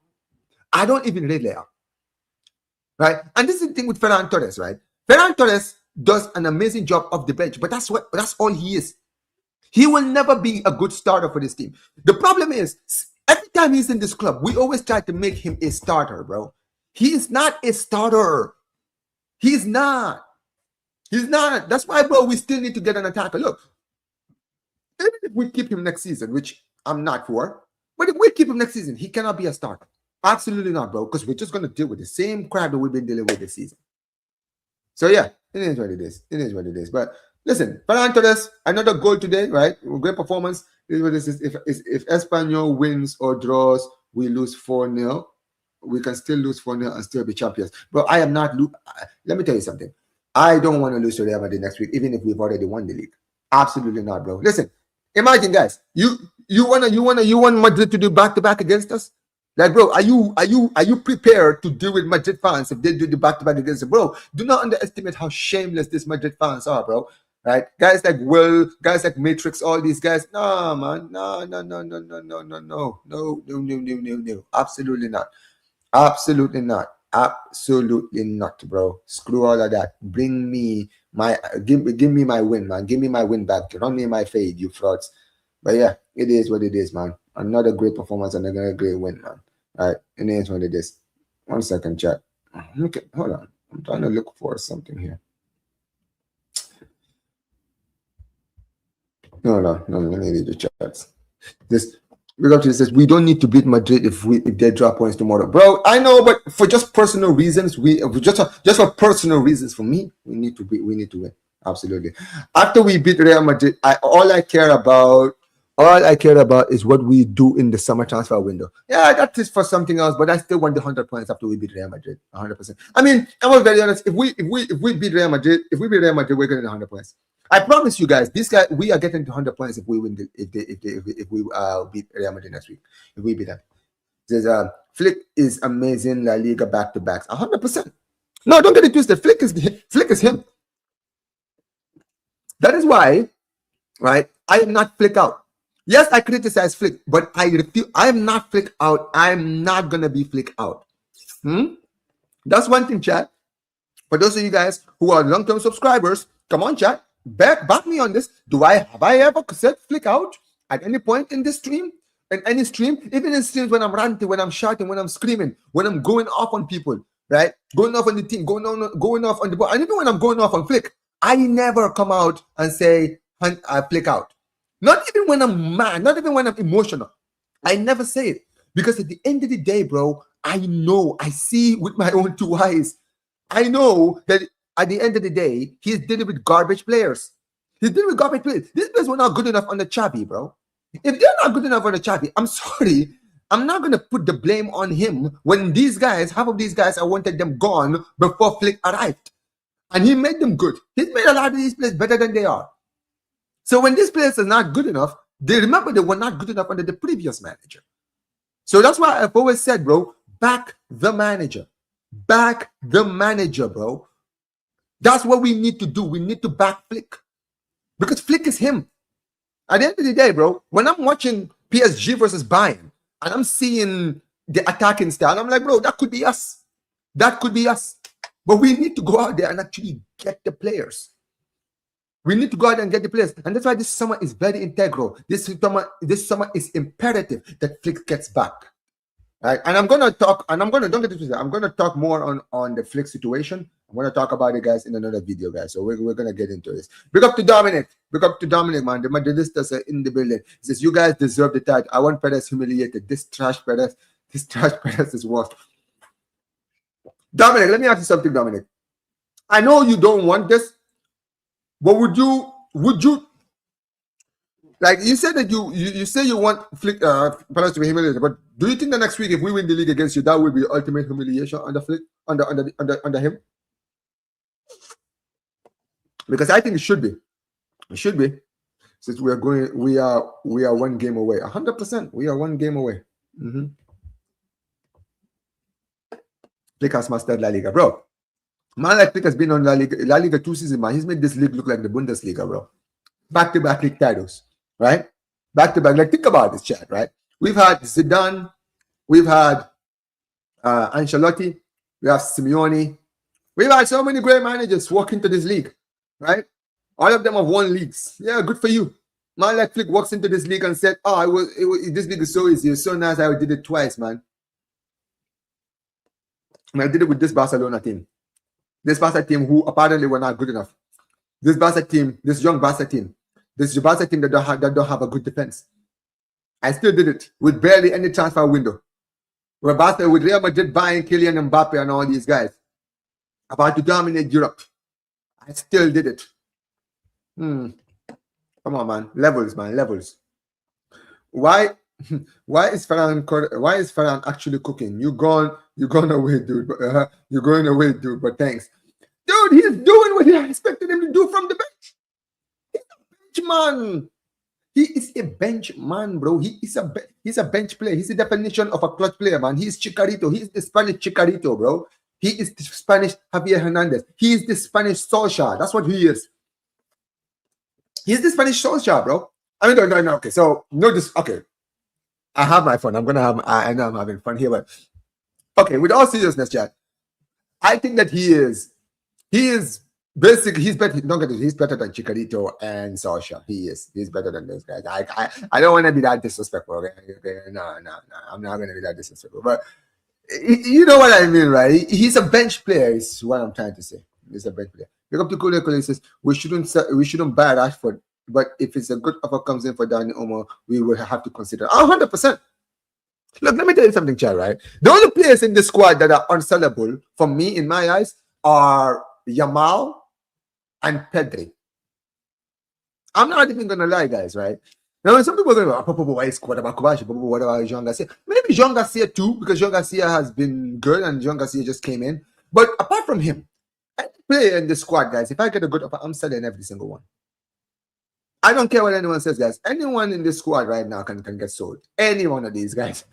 Right? And this is the thing with Ferran Torres, right? Ferran Torres does an amazing job off the bench, but that's all he is. He will never be a good starter for this team. The problem is, every time he's in this club, we always try to make him a starter, bro. He is not a starter. He's not. That's why, bro, we still need to get an attacker. Look, even if we keep him next season, which I'm not for, but if we keep him next season, he cannot be a starter. Absolutely not, bro, because we're just going to deal with the same crap that we've been dealing with this season. So, yeah, it is what it is. But Listen, Ferran Torres, another goal today, right? Great performance. This is what this is. If Espanyol wins or draws, we lose 4-0. We can still lose 4-0 and still be champions. But I am not. Let me tell you something. I don't want to lose to Real Madrid next week, even if we've already won the league. Absolutely not, bro. Listen, imagine, guys, you want Madrid to do back-to-back against us? Like, bro, are you prepared to deal with Madrid fans if they do the back-to-back against us? Bro, do not underestimate how shameless these Madrid fans are, bro. Right? Guys like Will, guys like Matrix, all these guys. No, man. No. Absolutely not. Absolutely not. Absolutely not, bro. Screw all of that. Bring me my give me my win, man. Give me my win back. Run me my fade, you frauds. But yeah, it is what it is, man. Another great performance and another great win, man. All right, it is what it is. 1 second, chat. Okay, hold on. I'm trying to look for something here. No, let me read the chats. This says we don't need to beat Madrid if they drop points tomorrow, bro. I know, but for just personal reasons, just for personal reasons, for me, we need to win. Absolutely. After we beat Real Madrid, all I care about is what we do in the summer transfer window. Yeah, that is for something else, but I still want the 100 points after we beat Real Madrid, 100%. I mean, I'm very honest. If we beat Real Madrid, we're getting 100 points. I promise you guys, we are getting to 100 points if we win if we beat Real Madrid next week. If we beat them, there's Flick is amazing. La Liga back-to-backs, 100%. No, don't get it twisted. Flick is him. That is why, right? I am not Flick out. Yes, I criticize Flick, but I refuse. I am not Flick out. I'm not gonna be Flick out. That's one thing, chat. For those of you guys who are long-term subscribers, come on, chat. Back me on this. Have I ever said Flick out at any point in this stream? In any stream? Even in streams when I'm ranting, when I'm shouting, when I'm screaming, when I'm going off on people, right? Going off on the team, going off on the ball. And even when I'm going off on Flick, I never come out and say Flick out. Not even when I'm mad, not even when I'm emotional. I never say it. Because at the end of the day, bro, I see with my own two eyes. I know that at the end of the day, he's dealing with garbage players. These players were not good enough on the Xavi, bro. If they're not good enough on the Xavi, I'm sorry. I'm not going to put the blame on him when half of these guys, I wanted them gone before Flick arrived. And he made them good. He's made a lot of these players better than they are. So when these players are not good enough, they remember they were not good enough under the previous manager. So that's why I've always said, bro, back the manager. Back the manager, bro. That's what we need to do. We need to back Flick. Because Flick is him. At the end of the day, bro, when I'm watching PSG versus Bayern, and I'm seeing the attacking style, I'm like, bro, that could be us. That could be us. But we need to go out there and actually get the players. We need to go out and get the players. And that's why this summer is very integral. This summer is imperative that Flick gets back. Right? And I'm going to talk, don't get it twisted, I'm going to talk more on the Flick situation. I'm going to talk about it, guys, in another video, guys. So we're going to get into this. Big up to Dominic. Big up to Dominic, man. The Madridistas are in the building. He says, you guys deserve the title. I want Perez humiliated. This trash Perez is worse. Dominic, let me ask you something, Dominic. I know you don't want this, but would you like you said that you say you want Flick Perez to be humiliated, but do you think the next week if we win the league against you, that will be ultimate humiliation under Flick under him? Because I think it should be. It should be. Since we are 1 game away. 100%. We are 1 game away. Flick has mastered La Liga, bro. Man like Flick has been on La Liga 2 seasons, man. He's made this league look like the Bundesliga, bro. Back-to-back league titles, right? Back-to-back. Like, think about this, chat, right? We've had Zidane. We've had Ancelotti. We have Simeone. We've had so many great managers walk into this league, right? All of them have won leagues. Yeah, good for you. Man like Flick walks into this league and said, oh, this league is so easy. It's so nice. I did it twice, man. And I did it with this Barcelona team. This Barca team who apparently were not good enough. This Barca team, this young Barca team. This Barca team that don't have a good defense. I still did it with barely any transfer window. With Real Madrid buying Kylian Mbappe and all these guys. About to dominate Europe. I still did it. Come on, man. Levels, man. Levels. Why is Ferran actually cooking? You're gone away, dude. You're going away, dude. But thanks. Dude, he's doing what I expected him to do from the bench. He's a bench man. He is a bench man, bro. He's a bench player. He's the definition of a clutch player, man. He's Chicharito. He's the Spanish Chicharito, bro. He is the Spanish Javier Hernandez. He is the Spanish Solskjaer. That's what he is. He's the Spanish Solskjaer, bro. I mean, no. Okay, so no, this. Okay, I have my fun. I know I'm having fun here, but okay. With all seriousness, Chad, I think that he is basically he's better. Don't get it. He's better than Chicharito and Solskjaer. He is. He's better than those guys. I don't want to be that disrespectful. Okay? No. I'm not going to be that disrespectful. But you know what I mean, right? He's a bench player. Is what I'm trying to say. He's a bench player. Pick up to Kule. He says we shouldn't buy Rashford. But if it's a good offer comes in for Dani Olmo, we will have to consider 100%. Look, let me tell you something, Chad, right? The only players in this squad that are unsellable for me, in my eyes, are Yamal and Pedri. I'm not even going to lie, guys, right? Now, some people are going to go, why is quarterback Cubarsí? What about Jean Garcia? Maybe Jean Garcia too, because Jean Garcia has been good and Jean Garcia just came in. But apart from him, any player in this squad, guys, if I get a good offer, I'm selling every single one. I don't care what anyone says, guys. Anyone in this squad right now can get sold. Any one of these guys.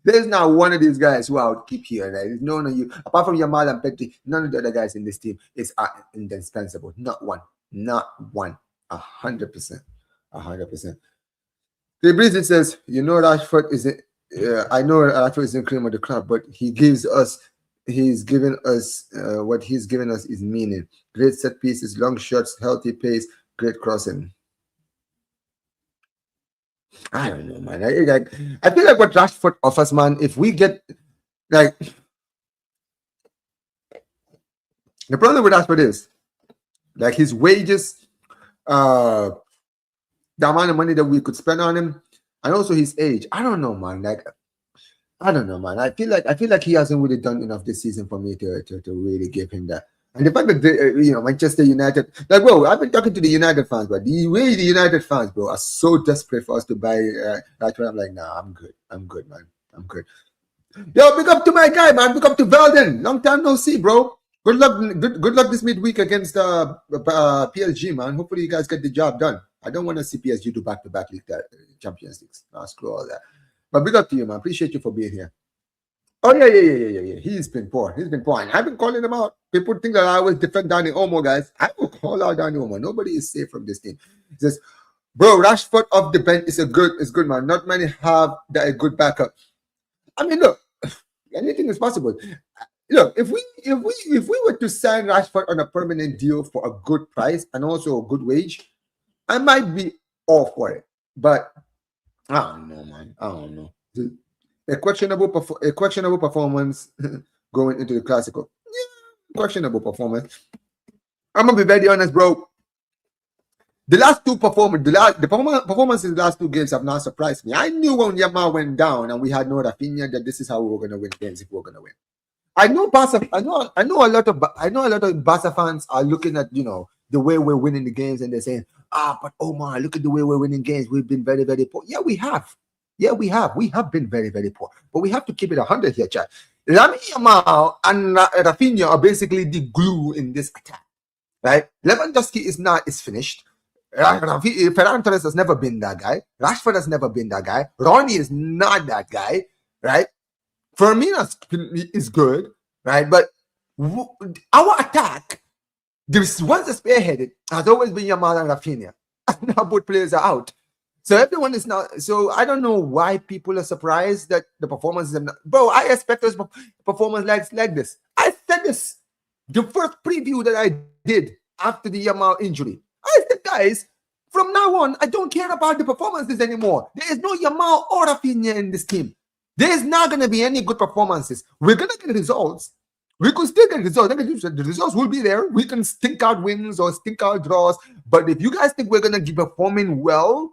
There's not one of these guys who I would keep here. Right? None of you, apart from Yamal and Pedri, none of the other guys in this team is indispensable. Not one. 100%. 100%. The Breezy says, you know, Rashford is I know Rashford is the cream of the crop, but he's given us what he's given us is meaning. Great set pieces, long shots, healthy pace, great crossing. I don't know, man. I feel like what Rashford offers, man, if we get like the problem with Rashford is like his wages, the amount of money that we could spend on him, and also his age. I don't know, man. I don't know, man. I feel like he hasn't really done enough this season for me to really give him that. And the fact that Manchester United, like, bro, I've been talking to the United fans, but the way the United fans, bro, are so desperate for us to buy Rashford, I'm like, nah, I'm good, man. I'm good. Yo, big up to my guy, man. Big up to Velden. Long time no see, bro. Good luck this midweek against PSG, man. Hopefully you guys get the job done. I don't want to see PSG do back-to-back league Champions Leagues. Screw all that. But big up to you, man. Appreciate you for being here. Oh, yeah. He's been poor. And I've been calling him out. People think that I always defend Dani Olmo, guys. I will call out Dani Olmo. Nobody is safe from this team. He says, bro, Rashford off the bench is good, man. Not many have a good backup. I mean, look, anything is possible. Look, if we were to sign Rashford on a permanent deal for a good price and also a good wage, I might be all for it. But I don't know, man. I don't know. A questionable performance going into the Clásico. Yeah, questionable performance. I'm gonna be very honest, bro. The last two performances in the last two games have not surprised me. I knew when Yamal went down and we had no Raphinha that this is how we were gonna win games if we were gonna win. I know a lot of Barca fans are looking at the way we're winning the games and they're saying, but Omar, look at the way we're winning games. We've been very, very poor. Yeah, we have. We have been very, very poor. But we have to keep it 100 here, Chad. Lamine Yamal and Raphinha are basically the glue in this attack, right? Lewandowski is finished. Ferran Torres has never been that guy. Rashford has never been that guy. Ronnie is not that guy, right? Fermín is good, right? But our attack, once the spearheaded, has always been Yamal and Raphinha. And now both players are out. So everyone is now. So I don't know why people are surprised that the performances are not. Bro, I expect this performance like this. I said this the first preview that I did after the Yamal injury. I said, guys, from now on, I don't care about the performances anymore. There is no Yamal or Raphinha in this team. There is not going to be any good performances. We're going to get results. We could still get results. The results will be there. We can stink out wins or stink out draws. But if you guys think we're going to be performing well,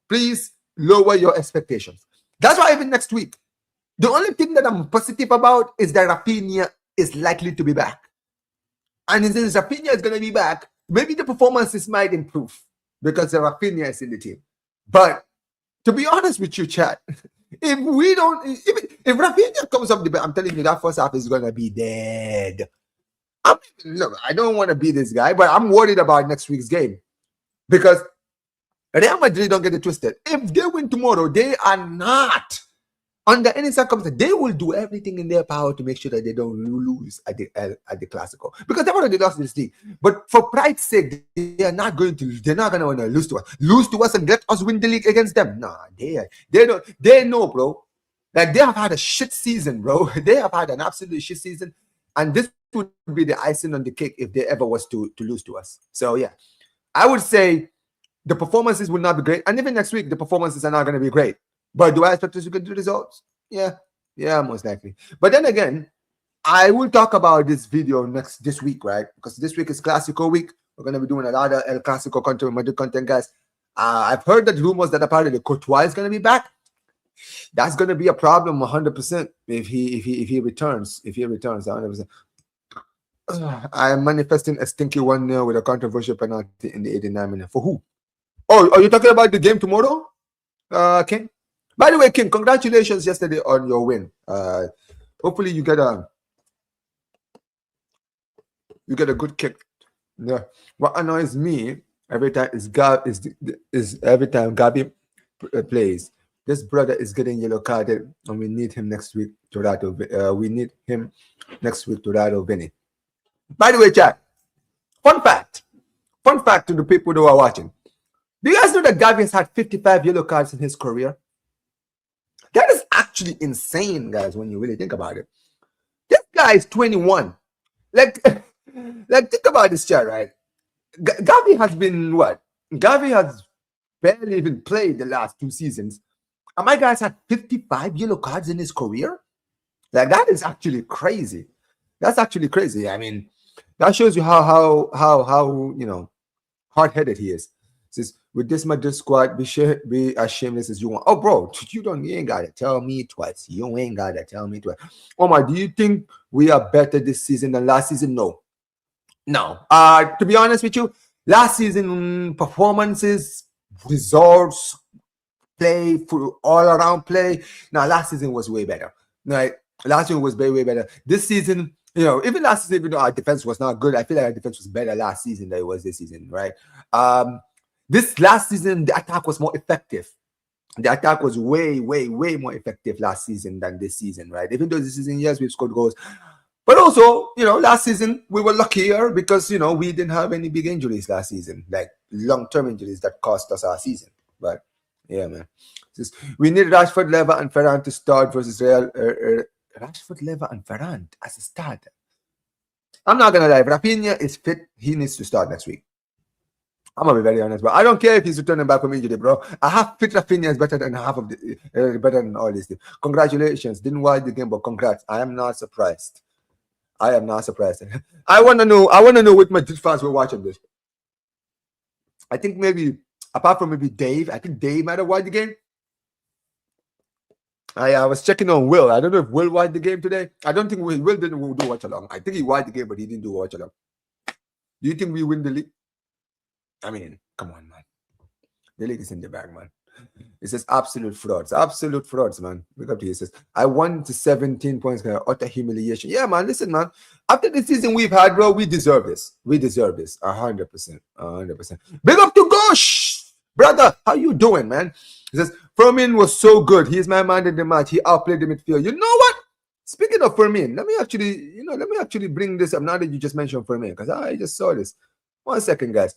please lower your expectations. That's why even next week, the only thing that I'm positive about is that Raphinha is likely to be back. And since Raphinha is going to be back, maybe the performances might improve. because Raphinha is in the team. But to be honest with you, chat, if Raphinha comes up the bench, I'm telling you that first half is gonna be dead. Look, I don't want to be this guy, but I'm worried about next week's game because Real Madrid, don't get it twisted. If they win tomorrow, they are not under any circumstance. They will do everything in their power to make sure that they don't lose at the Clásico because they've already lost this league. But for pride's sake, they are not going to. They're not going to want to lose to us. Lose to us and let us win the league against them. Nah, they don't. They know, bro. Like, they have had a shit season, bro. They have had an absolute shit season, and this would be the icing on the cake if they ever was to lose to us. So yeah, I would say the performances will not be great, and even next week the performances are not going to be great. But do I expect us to get the results? Yeah, most likely. But then again, I will talk about this video this week, right? Because this week is Clásico week. We're going to be doing a lot of El Clásico content, Madrid content, guys. I've heard that rumors that apparently Courtois is going to be back. That's going to be a problem 100% if he returns. If he returns 100%. I am manifesting a stinky 1-0 with a controversial penalty in the 89th minute. For who? Oh, are you talking about the game tomorrow, King? By the way, King, congratulations yesterday on your win. Hopefully you get a good kick. Yeah. What annoys me every time is every time Gabi plays. This brother is getting yellow carded, and we need him next week to rattle. We need him next week to rattle Vinny. By the way, chat. Fun fact to the people who are watching. Do you guys know that Gavi has had 55 yellow cards in his career? That is actually insane, guys, when you really think about it. This guy is 21. Like think about this, chat, right? Gavi has been what? Gavi has barely even played the last 2 seasons. And my guy's had 55 yellow cards in his career. Like, that is actually crazy. That's actually crazy. I mean, that shows you how hard-headed he is. Says, with this Madrid squad, be as shameless as you want. Oh, bro, you ain't gotta tell me twice. You ain't gotta tell me twice. Omar, do you think we are better this season than last season? No. To be honest with you, last season performances, results, play, for all around play. Now, last season was way better. Right? Last season was way better. This season, even last season, even though our defense was not good, I feel like our defense was better last season than it was this season, right? This last season, the attack was more effective. The attack was way more effective last season than this season, right? Even though this season, yes, we've scored goals. But also, last season, we were luckier because, we didn't have any big injuries last season, like long-term injuries that cost us our season. But, yeah, man. We need Rashford, Leva, and Ferran to start versus Real. Rashford, Leva, and Ferran as a starter. I'm not going to lie. If Raphinha is fit, he needs to start next week. I'm gonna be very honest, but I don't care if he's returning back from injury, bro. I have fit Raphinha is better than half of the better than all this. Congratulations, didn't watch the game, but congrats. I am not surprised. I want to know which Madrid fans were watching this. I think maybe apart from maybe Dave, I think Dave might have watched the game. I was checking on Will. I don't know if Will watched the game today. I don't think Will didn't do watch along. I think he watched the game, but he didn't do watch along. Do you think we win the league? I mean, come on, man. The league is in the bag, man. It says absolute frauds, man. Look up to you. It says, I won to 17 points, utter humiliation. Yeah, man, listen, man. After the season we've had, bro, we deserve this. 100%. Big up to Gosh! Brother, how you doing, man? It says, Fermín was so good. He's my man in the match. He outplayed the midfield. You know what? Speaking of Fermín, let me actually bring this up now that you just mentioned Fermín, because I just saw this. 1 second, guys.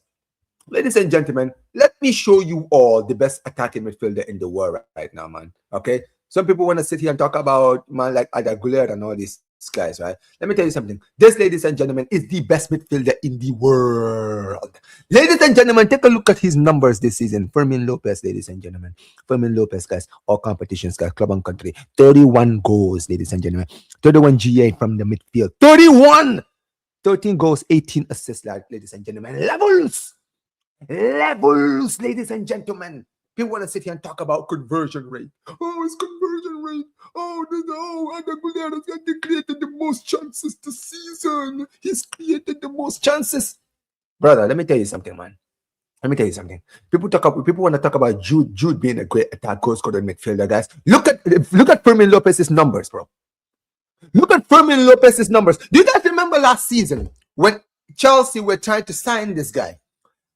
Ladies and gentlemen, let me show you all the best attacking midfielder in the world right now, man. Okay? Some people want to sit here and talk about, man, like Adaguler and all these guys, right? Let me tell you something. This, ladies and gentlemen, is the best midfielder in the world. Ladies and gentlemen, take a look at his numbers this season. Fermín López, ladies and gentlemen. Fermín López, guys. All competitions, guys. Club and country. 31 goals, ladies and gentlemen. 31 GA from the midfield. 31! 13 goals, 18 assists, ladies and gentlemen. Levels, ladies and gentlemen. People want to sit here and talk about conversion rate. Oh, it's conversion rate. Adaguler has created the most chances this season. He's created the most chances. Brother, let me tell you something, man. Let me tell you something. People want to talk about Jude being a great attack goal scorer midfielder, guys. Look at Fermín López's numbers, bro. Look at Fermín López's numbers. Do you guys remember last season when Chelsea were trying to sign this guy?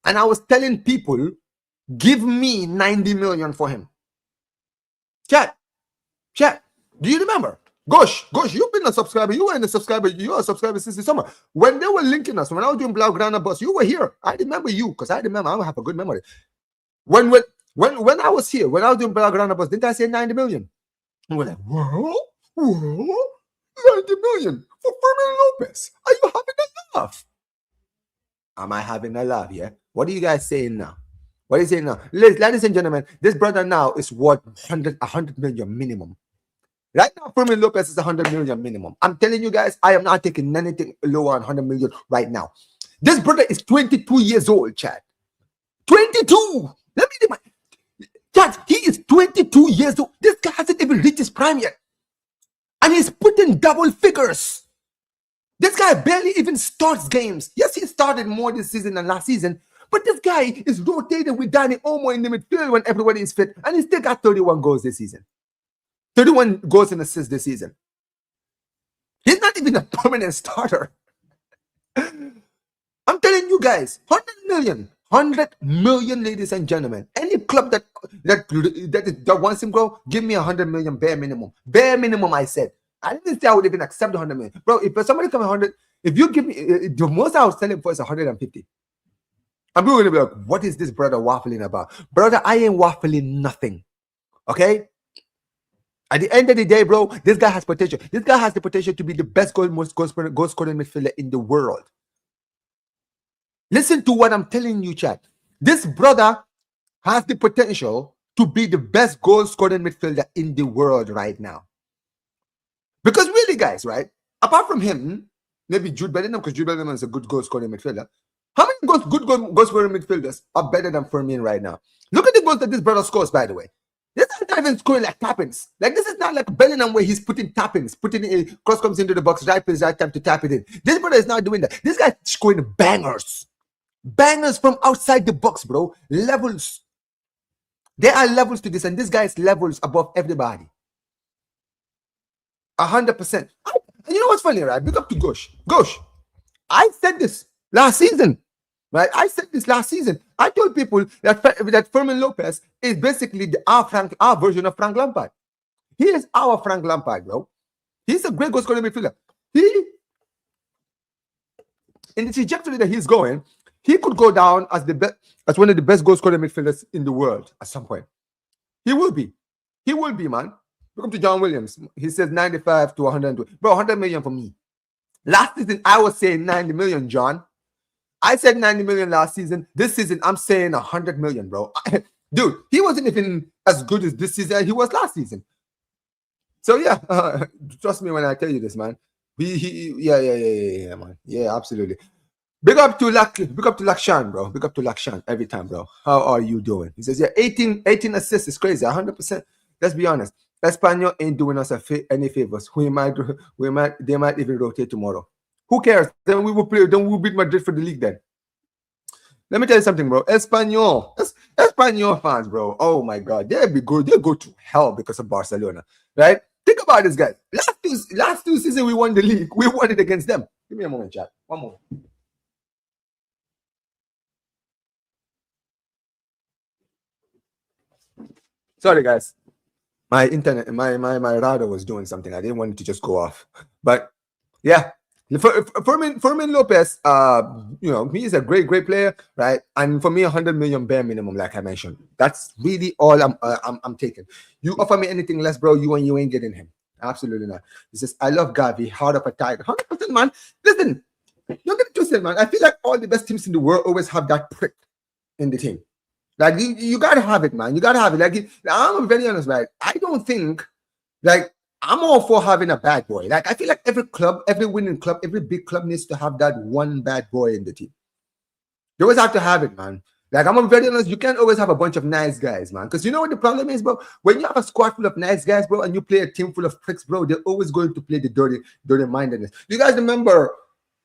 And I was telling people, give me 90 million for him. Chat. Do you remember? Gosh, you've been a subscriber. You were a subscriber since the summer. When they were linking us, when I was doing Blaugrana Bus, you were here. I remember you because I have a good memory. When I was here, when I was doing Blaugrana Bus, didn't I say 90 million? And we're like, whoa, 90 million for Fermín López. Are you having a laugh? Am I having a laugh? Yeah. What are you guys saying now? What are you saying now? Ladies and gentlemen, this brother now is worth 100 million minimum. Right now, Fermín López is 100 million minimum. I'm telling you guys, I am not taking anything lower than 100 million right now. This brother is 22 years old, Chad. 22. Let me Chad, he is 22 years old. This guy hasn't even reached his prime yet. And he's putting double figures. This guy barely even starts games. Yes, he started more this season than last season. But this guy is rotating with Dani Olmo in the midfield when everybody is fit. And he still got 31 goals this season. 31 goals and assists this season. He's not even a permanent starter. I'm telling you guys, 100 million, ladies and gentlemen. Any club that wants him, bro, give me 100 million bare minimum. Bare minimum, I said. I didn't say I would even accept 100 million. Bro, if somebody come 100, if you give me, the most I was selling for is 150. I'm going to be like, what is this brother waffling about? Brother, I ain't waffling nothing. Okay? At the end of the day, bro, this guy has potential. This guy has the potential to be the best goal scoring midfielder in the world. Listen to what I'm telling you, chat. This brother has the potential to be the best goal scoring midfielder in the world right now. Because really, guys, right? Apart from him, maybe Jude Bellingham, because Jude Bellingham is a good goal scoring midfielder. How many good goal scoring midfielders are better than Fermín right now? Look at the goals that this brother scores, by the way. This is not even scoring like tap-ins. Like, this is not like Bellingham where he's putting tap-ins, cross comes into the box, right place, right time to tap it in. This brother is not doing that. This guy's scoring bangers. Bangers from outside the box, bro. Levels. There are levels to this, and this guy is levels above everybody. 100%. You know what's funny, right? Big up to Gosh. Gosh, I said this last season. Right, I said this last season. I told people that Fermín López is basically our version of Frank Lampard. He is our Frank Lampard, bro. He's a great goal scoring midfielder. In the trajectory that he's going, he could go down as one of the best goal scoring midfielders in the world at some point. He will be. He will be, man. Look up to John Williams. He says 95 to 120. Bro, 100 million for me. Last season, I was saying 90 million, John. I said 90 million last season. This season, I'm saying 100 million, bro. Dude, he wasn't even as good as this season as he was last season. So, yeah, trust me when I tell you this, man. Yeah, man. Yeah, absolutely. Big up to Lakshan, bro. Big up to Lakshan every time, bro. How are you doing? He says, yeah, 18 assists is crazy. 100%. Let's be honest. Espanyol ain't doing us any favors. They might even rotate tomorrow. Who cares? Then we will play. Then we will beat Madrid for the league. Then let me tell you something, bro. Espanyol fans, bro. Oh my God, they'll be good. They'll go to hell because of Barcelona, right? Think about this, guys. Last two seasons we won the league. We won it against them. Give me a moment, chat. One moment. Sorry, guys. My internet, my router was doing something. I didn't want it to just go off, but yeah. Fermín López, he is a great player, right? And for me, 100 million bare minimum, like I mentioned. That's really all I'm taking. You offer me anything less, bro, you ain't getting him. Absolutely not. He says, I love Gavi, heart of a tiger. 100%, man. Listen, don't get twisted, man. I feel like all the best teams in the world always have that prick in the team. Like, you gotta have it, man. You gotta have it. Like, I'm very honest, right? I don't think, like, I'm all for having a bad boy. Like, I feel like every club, every winning club, every big club needs to have that one bad boy in the team. You always have to have it, man. Like, I'm very honest, you can't always have a bunch of nice guys, man. Because you know what the problem is, bro? When you have a squad full of nice guys, bro, and you play a team full of pricks, bro, they're always going to play the dirty mindedness. You guys remember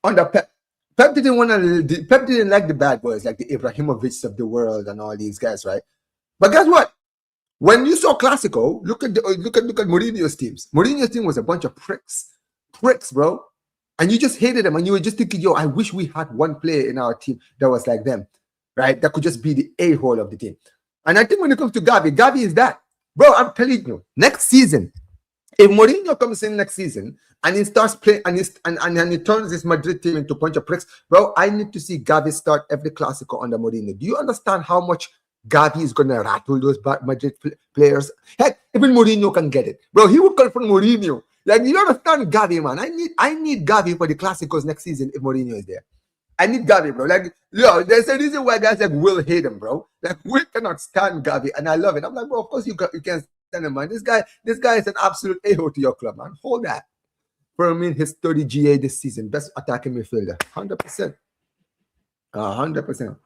under Pep, Pep didn't like the bad boys like the Ibrahimovics of the world and all these guys, right? But guess what? When you saw Clásico, look at Mourinho's teams. Mourinho's team was a bunch of pricks, bro. And you just hated them, and you were just thinking, yo, I wish we had one player in our team that was like them, right? That could just be the a-hole of the team. And I think when it comes to Gavi is that, bro. I'm telling you, next season, if Mourinho comes in next season and he starts playing and he turns this Madrid team into a bunch of pricks, bro, I need to see Gavi start every Clásico under Mourinho. Do you understand how much Gavi is gonna rattle those Madrid players? Heck, even Mourinho can get it, bro. He will confront Mourinho. Like, you understand Gavi, man? I need Gavi for the Clásicos next season if Mourinho is there. I need Gavi, bro. Like, yo, there's a reason why guys like Will hate him, bro. Like, Will cannot stand Gavi, and I love it. I'm like, bro, of course you can't stand him, man. This guy is an absolute a-hole to your club, man. Hold that. Fermín his 30 GA this season, best attacking midfielder, 100%, 100%.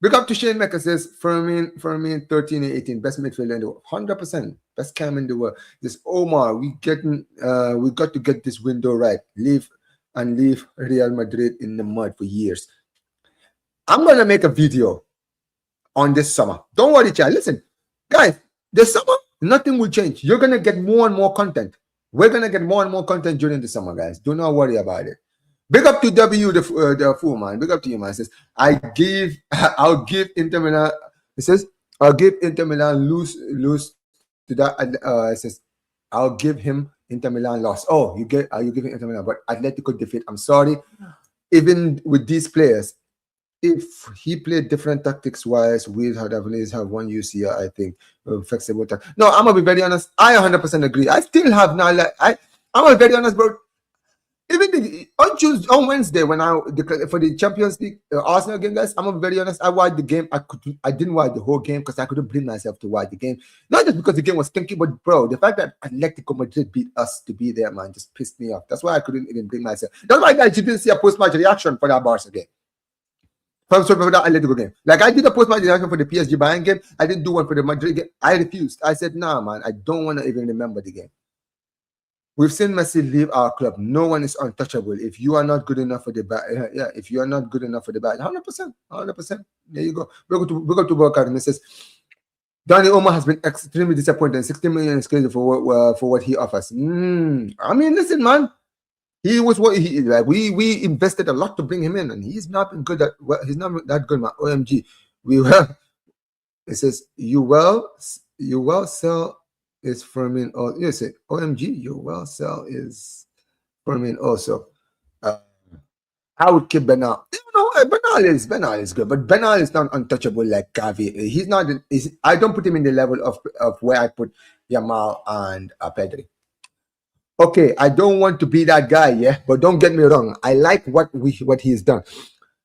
Big up to Shane Mecca says Fermín 13 and 18, best midfielder in the world, 100%, best cam in the world. This Omar, we got to get this window right. Leave Real Madrid in the mud for years. I'm gonna make a video on this summer. Don't worry, child. Listen, guys, this summer nothing will change. You're gonna get more and more content. We're gonna get more and more content during the summer, guys. Do not worry about it. Big up to W, the fool, man. Big up to you, man. It says, I'll give Inter Milan. It says, I'll give Inter Milan lose to that. It says, I'll give him Inter Milan loss. Oh, are you giving Inter Milan? But Atletico defeat. I'm sorry. Even with these players, if he played different tactics wise, we'd have one UCR, I think. Flexible. No, I'm gonna be very honest. I 100% agree. I still have now. Like, I'm gonna be very honest, bro. Even on Wednesday when for the Champions League Arsenal game, guys, I'm gonna be very honest. I watched the game. I didn't watch the whole game because I couldn't bring myself to watch the game. Not just because the game was stinky, but bro, the fact that Atletico Madrid beat us to be there, man, just pissed me off. That's why I couldn't even bring myself. That's why, guys, you didn't see a post-match reaction for that Barca game. For that Atletico game. Like, I did a post-match reaction for the PSG Bayern game. I didn't do one for the Madrid game. I refused. I said, nah, man, I don't want to even remember the game. We've seen Messi leave our club. No one is untouchable. If you are not good enough for the if you are not good enough for the 100%. There you go. We go to Barca, and it says, Danny Omar has been extremely disappointed. 60 million is crazy for what he offers. I mean, listen, man. He was what he like. We invested a lot to bring him in, and he's not been good he's not that good, man. OMG. It says you well sell is Fermín. Oh, you say OMG, you well sell is Fermín also. I would keep Bernal. Bernal is good, but Bernal is not untouchable like Gavi. He's not. I don't put him in the level of where I put Yamal and Pedri. Okay, I don't want to be that guy, yeah, but don't get me wrong. I like what he's done,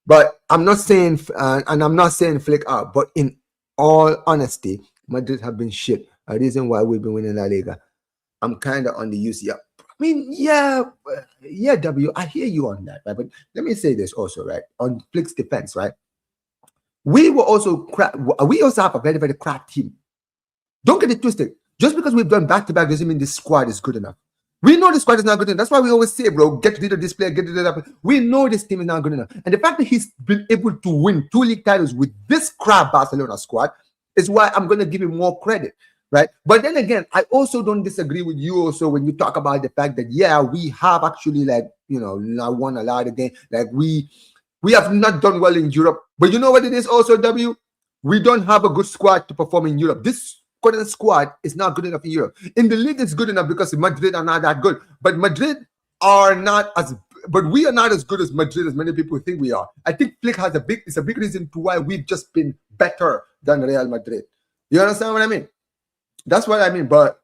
but I'm not saying and I'm not saying Flick out. But in all honesty, Madrid have been shit. A reason why we've been winning La Liga. I'm kind of on the UCL. I mean, yeah, W. I hear you on that, right? But let me say this also, right? On Flick's defense, right? We were also crap. We also have a very, very crap team. Don't get it twisted. Just because we've done back-to-back doesn't mean this squad is good enough. We know the squad is not good enough. That's why we always say, bro, get rid of this player, get rid of that. We know this team is not good enough. And the fact that he's been able to win 2 league titles with this crap Barcelona squad is why I'm going to give him more credit, right? But then again, I also don't disagree with you also when you talk about the fact that, yeah, we have actually, like, not won a lot of games. Like, we have not done well in Europe. But you know what it is also, W? We don't have a good squad to perform in Europe. This current squad is not good enough in Europe. In the league, it's good enough because Madrid are not that good. But we are not as good as Madrid as many people think we are. I think Flick has it's a big reason to why we've just been better than Real Madrid. You understand what I mean? That's what I mean. But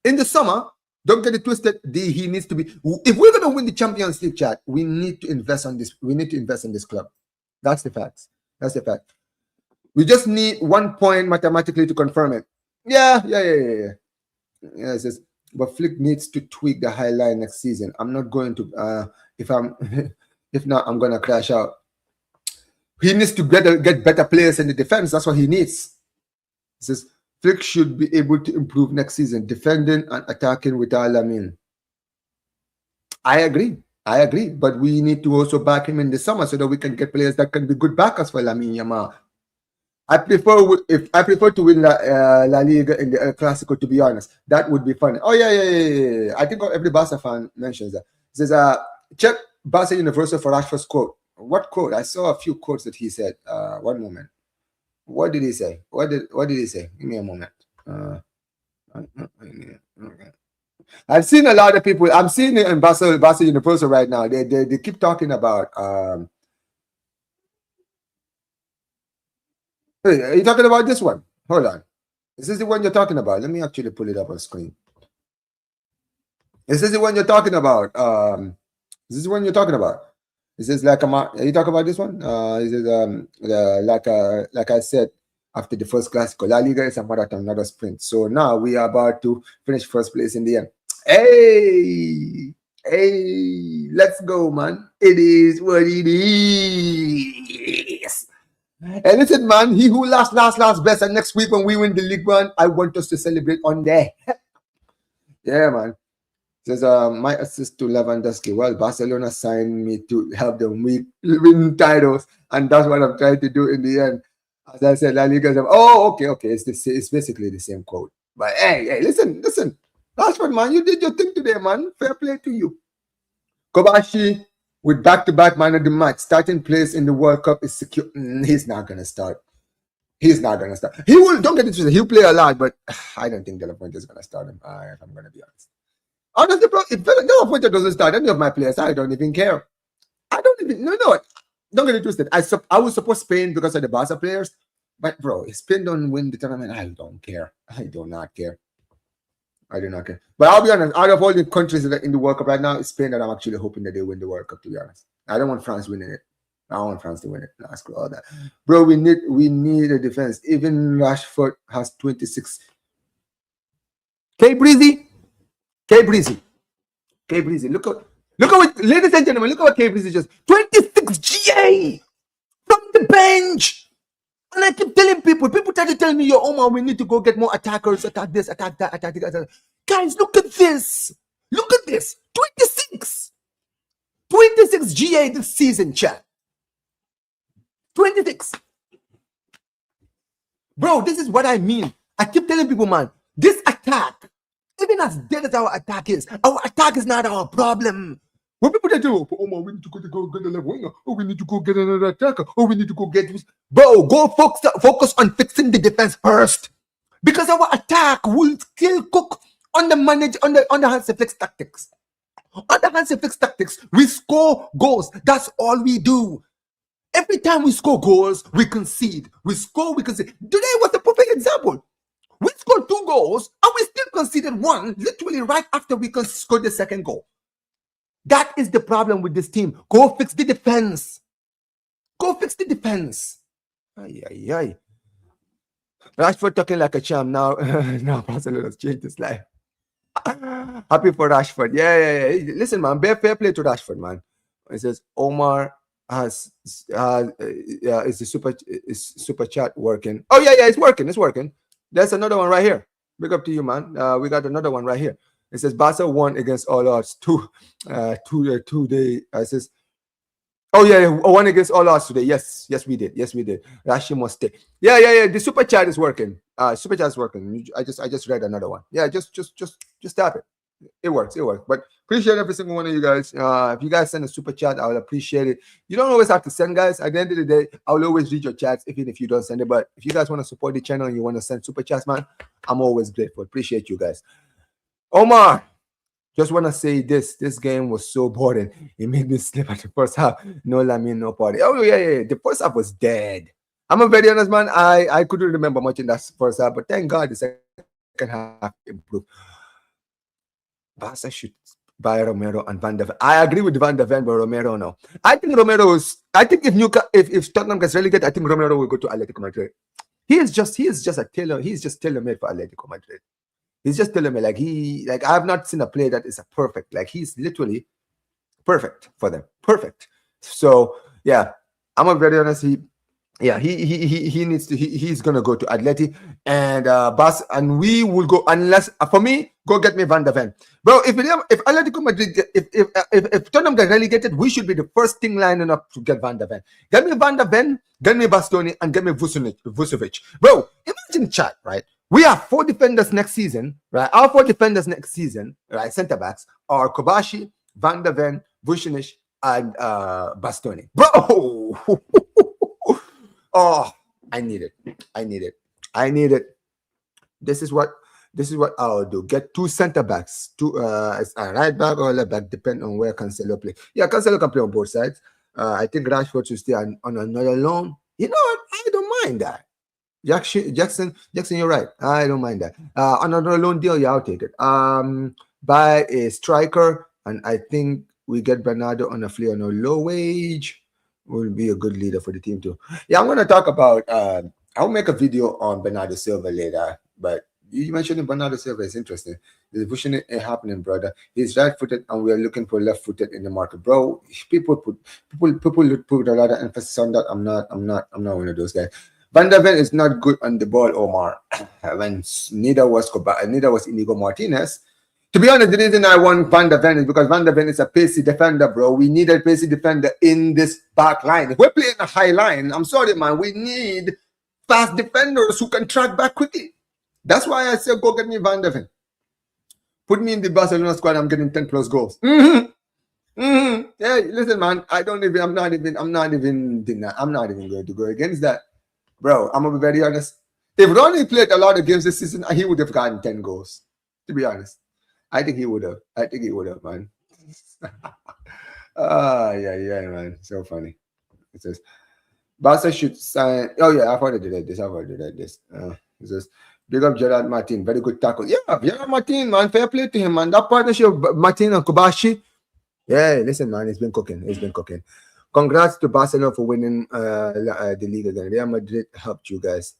in the summer, don't get it twisted. He needs to be. If we're gonna win the Champions League, chat, we need to invest on this. We need to invest in this club. That's the fact. That's the fact. We just need 1 point mathematically to confirm it. Yeah. It says, but Flick needs to tweak the high line next season. I'm not going to. If not, I'm gonna crash out. He needs to get better players in the defense. That's what he needs. It says Flick should be able to improve next season, defending and attacking without Lamine. I agree. I agree, but we need to also back him in the summer so that we can get players that can be good backers for Lamine Yamal. I prefer to win La Liga in the Clásico, to be honest. That would be fun. Oh yeah. I think every Barca fan mentions that. It says check Barca Universal for Rashford's quote. What quote? I saw a few quotes that he said. One moment. What did he say? What did he say? Give me a moment. I've seen a lot of people. I'm seeing it in Barca Universal right now. They keep talking about. Hey, are you talking about this one? Hold on. Is this the one you're talking about? Let me actually pull it up on screen. Is this the one you're talking about? Is this the one you're talking about? Is this like are you talking about this one? Is it like I said after the first Clásico, La Liga is a marathon, not a sprint. So now we are about to finish first place in the end. Hey, let's go, man. It is what it is. And listen, man, he who last best. And next week when we win the League One, I want us to celebrate on there. Yeah, man. Says my assist to Lewandowski. Well, Barcelona signed me to help them win titles, and that's what I'm trying to do in the end. As I said, La Liga. Okay. It's basically the same quote. But hey, listen. Rashford, man, you did your thing today, man. Fair play to you. Cubarsí with back-to-back man of the match, starting place in the World Cup is secure. He's not gonna start. He will. Don't get it twisted. He'll play a lot, but I don't think De La Fuente is gonna start him. If I'm gonna be honest. Honestly, bro, if De La Fuente doesn't start any of my players, I don't even care. No. Don't get it twisted. I would support Spain because of the Barca players, but bro, if Spain don't win the tournament, I don't care. I do not care. But I'll be honest, out of all the countries that are in the World Cup right now, it's Spain that I'm actually hoping that they win the World Cup, to be honest. I don't want France winning it. I don't want France to win it. No, screw all that. Bro, we need a defense. Even Rashford has 26. K Breezy. Look at what, ladies and gentlemen, look at what K Breezy just 26 GA from the bench. And I keep telling people try to tell me, yo, Omar, we need to go get more attackers, attack this, attack that, attack that. Guys, look at this. 26 GA this season, chat. 26. Bro, this is what I mean. I keep telling people, man, this attack, even as dead as our attack is not our problem. When people they do, oh man, we need to go get a left winger. Oh, we need to go get another attacker. Oh, we need to go get this. Bro, go focus on fixing the defense first, because our attack will still cook on the Hansi Flick tactics. Under Hansi Flick tactics, we score goals. That's all we do. Every time we score goals, we concede. We concede. Today was the perfect example. We scored 2 goals and we still conceded 1, literally right after we scored the second goal. That is the problem with this team. Go fix the defense. Ay. Rashford talking like a champ now. Now Barcelona's changed his life. Happy for Rashford. Yeah. Listen, man, fair play to Rashford, man. It says Omar is the super chat working. Oh yeah, it's working. There's another one right here. Big up to you, man. We got another one right here. It says Barca won against all odds. Two day. It says, oh yeah, one against all odds today. Yes, we did. Rashi must stay. Yeah. The super chat is working. Super chat is working. I just read another one. Yeah, just tap it. It works. But appreciate every single one of you guys. If you guys send a super chat, I will appreciate it. You don't always have to send, guys. At the end of the day, I will always read your chats, even if you don't send it. But if you guys want to support the channel and you want to send super chats, man, I'm always grateful. Appreciate you guys. Omar, just want to say this game was so boring. It made me sleep at the first half. No Lamine, no party. Oh yeah. The first half was dead. I'm a very honest man. I couldn't remember much in that first half, but thank God the second half improved. Barca should buy Romero and Van der Ven. I agree with Van der Ven, but Romero no. I think if Tottenham gets relegated, I think Romero will go to Atletico Madrid. He is just tailor-made for Atletico Madrid. He's just tailor-made. Like I have not seen a play that is a perfect. Like he's literally perfect for them. Perfect. So yeah, I'm a very honest. Yeah, he needs to. He's gonna go to Atleti and Bas, and we will go unless for me go get me Van der Ven, bro. If Atletico Madrid if Tottenham get relegated, we should be the first thing lining up to get Van der Ven. Get me Van der Ven, get me Bastoni, and get me Vucevic, bro. Imagine chat, right? We have 4 defenders next season, right? Our 4 defenders next season, right? Centre backs are Cubarsí, Van der Ven, Vucevic, and Bastoni, bro. Oh, I need it. I need it. I need it. This is what I'll do. Get 2 center backs, 2 a right back or left back, depend on where Cancelo play. Yeah, Cancelo can play on both sides. I think Rashford should stay on another loan. You know what? I don't mind that. Jackson, you're right. I don't mind that. Another loan deal, yeah, I'll take it. Buy a striker, and I think we get Bernardo on a flea on a low wage. Will be a good leader for the team too. Yeah, I'm gonna talk about. I'll make a video on Bernardo Silva later, but you mentioned Bernardo Silva is interesting. The pushing it ain't happening, brother. He's right-footed, and we're looking for left-footed in the market, bro. People put a lot of emphasis on that. I'm not one of those guys. Van der Ven is not good on the ball, Omar. When neither was Inigo Martinez. To be honest, the reason I want Van der Ven is because Van der Ven is a pacey defender, bro. We need a pacey defender in this back line. If we're playing a high line, I'm sorry, man. We need fast defenders who can track back quickly. That's why I said go get me Van der Ven. Put me in the Barcelona squad. I'm getting 10 plus goals. Yeah, listen, man. I'm not even going to go against that, bro. I'm gonna be very honest. If Ronnie played a lot of games this season, he would have gotten 10 goals. To be honest. I think he would have. Man. Yeah, man. So funny. It says, Barca should sign. Oh, yeah, I've already did this. It says, big up Gerard Martin. Very good tackle. Yeah, Gerard Martin, man. Fair play to him, man. That partnership, Martin and Cubarsí. Yeah, listen, man. It's been cooking. Congrats to Barcelona for winning the league again. Real Madrid helped you guys.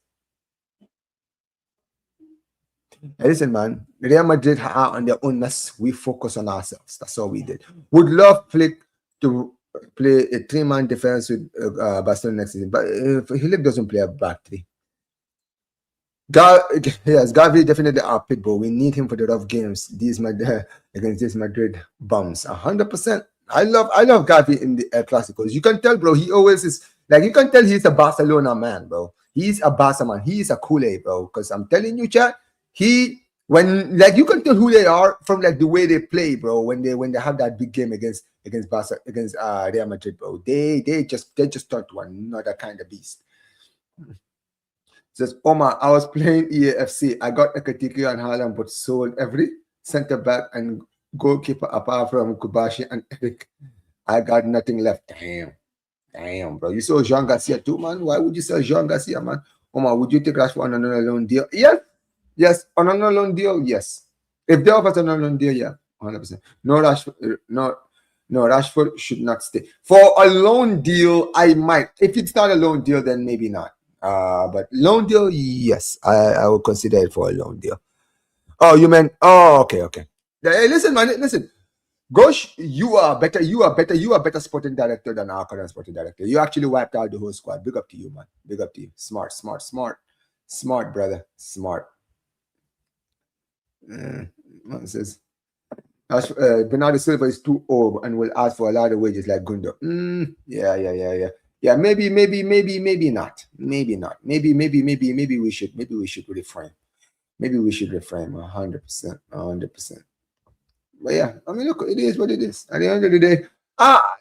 Hey, listen, man. Real Madrid are on their own mess. We focus on ourselves. That's all we did. Would love Flick to play a 3-man defense with Barcelona next season, but if Flick doesn't play a back 3. Yes, Gavi definitely our pitbull. We need him for the rough games. Against these Madrid bums. 100%. I love Gavi in the Clásicos. You can tell, bro. He always is like you can tell he's a Barcelona man, bro. He's a Barca man. He's a Kool-Aid, bro. Because I'm telling you, chat. When you can tell who they are from like the way they play, bro. When they have that big game against Barca, against Real Madrid, bro. They just turn to another kind of beast. Says Omar, I was playing EAFC. I got Ekatike and Haaland, but sold every center back and goalkeeper apart from Cubarsí and Eric. I got nothing left. Damn, bro. You saw Jean Garcia too, man. Why would you sell Jean Garcia, man? Omar, would you take Rashford on another loan deal? Yes, on another loan deal, yes. If they offer another loan deal, yeah, 100%. No, Rashford should not stay. For a loan deal, I might. If it's not a loan deal, then maybe not. But loan deal, yes, I would consider it for a loan deal. Oh, you meant? Oh, okay. Hey, listen, man, listen. Gosh, you are better sporting director than our current sporting director. You actually wiped out the whole squad. Big up to you, man. Big up to you. Smart, brother. Smart. It says Bernardo Silva is too old and will ask for a lot of wages like Gundo. Yeah. Maybe not. Maybe we should reframe. Maybe we should reframe 100%. But yeah, I mean, look, it is what it is. At the end of the day,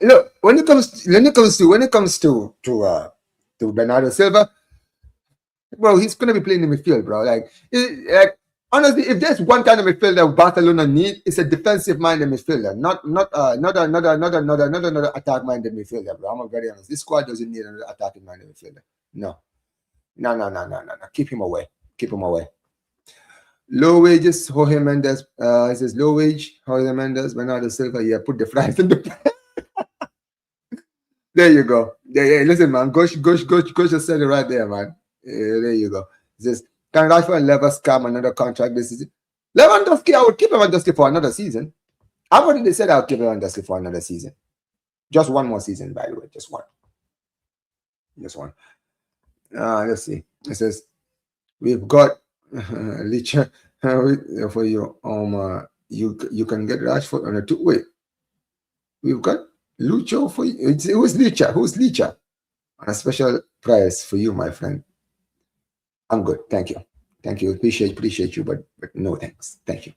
look, when it comes to Bernardo Silva, bro, he's gonna be playing in midfield, bro. Like honestly, if there's one kind of midfielder Barcelona need, it's a defensive-minded midfielder, not another attack-minded midfielder, bro. I'm very honest. This squad doesn't need another attacking-minded midfielder. No. Keep him away. Low wages, Jorge Mendes. It says low wage, Jorge Mendes, Bernardo Silva. Yeah, put the fries in the. There you go. Yeah. Listen, man. Gosh just said it right there, man. There you go. It says, can Rashford and Lever scam another contract this season? Lewandowski, I would keep Lewandowski for another season. I've already said I would keep Lewandowski for another season. Just one more season, by the way. Just one. Let's see. It says we've got Licha for you. You can get Rashford on a two. Wait, we've got Lucho for you. Who's Licha? Who's Licha? On a special price for you, my friend. I'm good. Thank you. Thank you. Appreciate you, but no thanks. Thank you.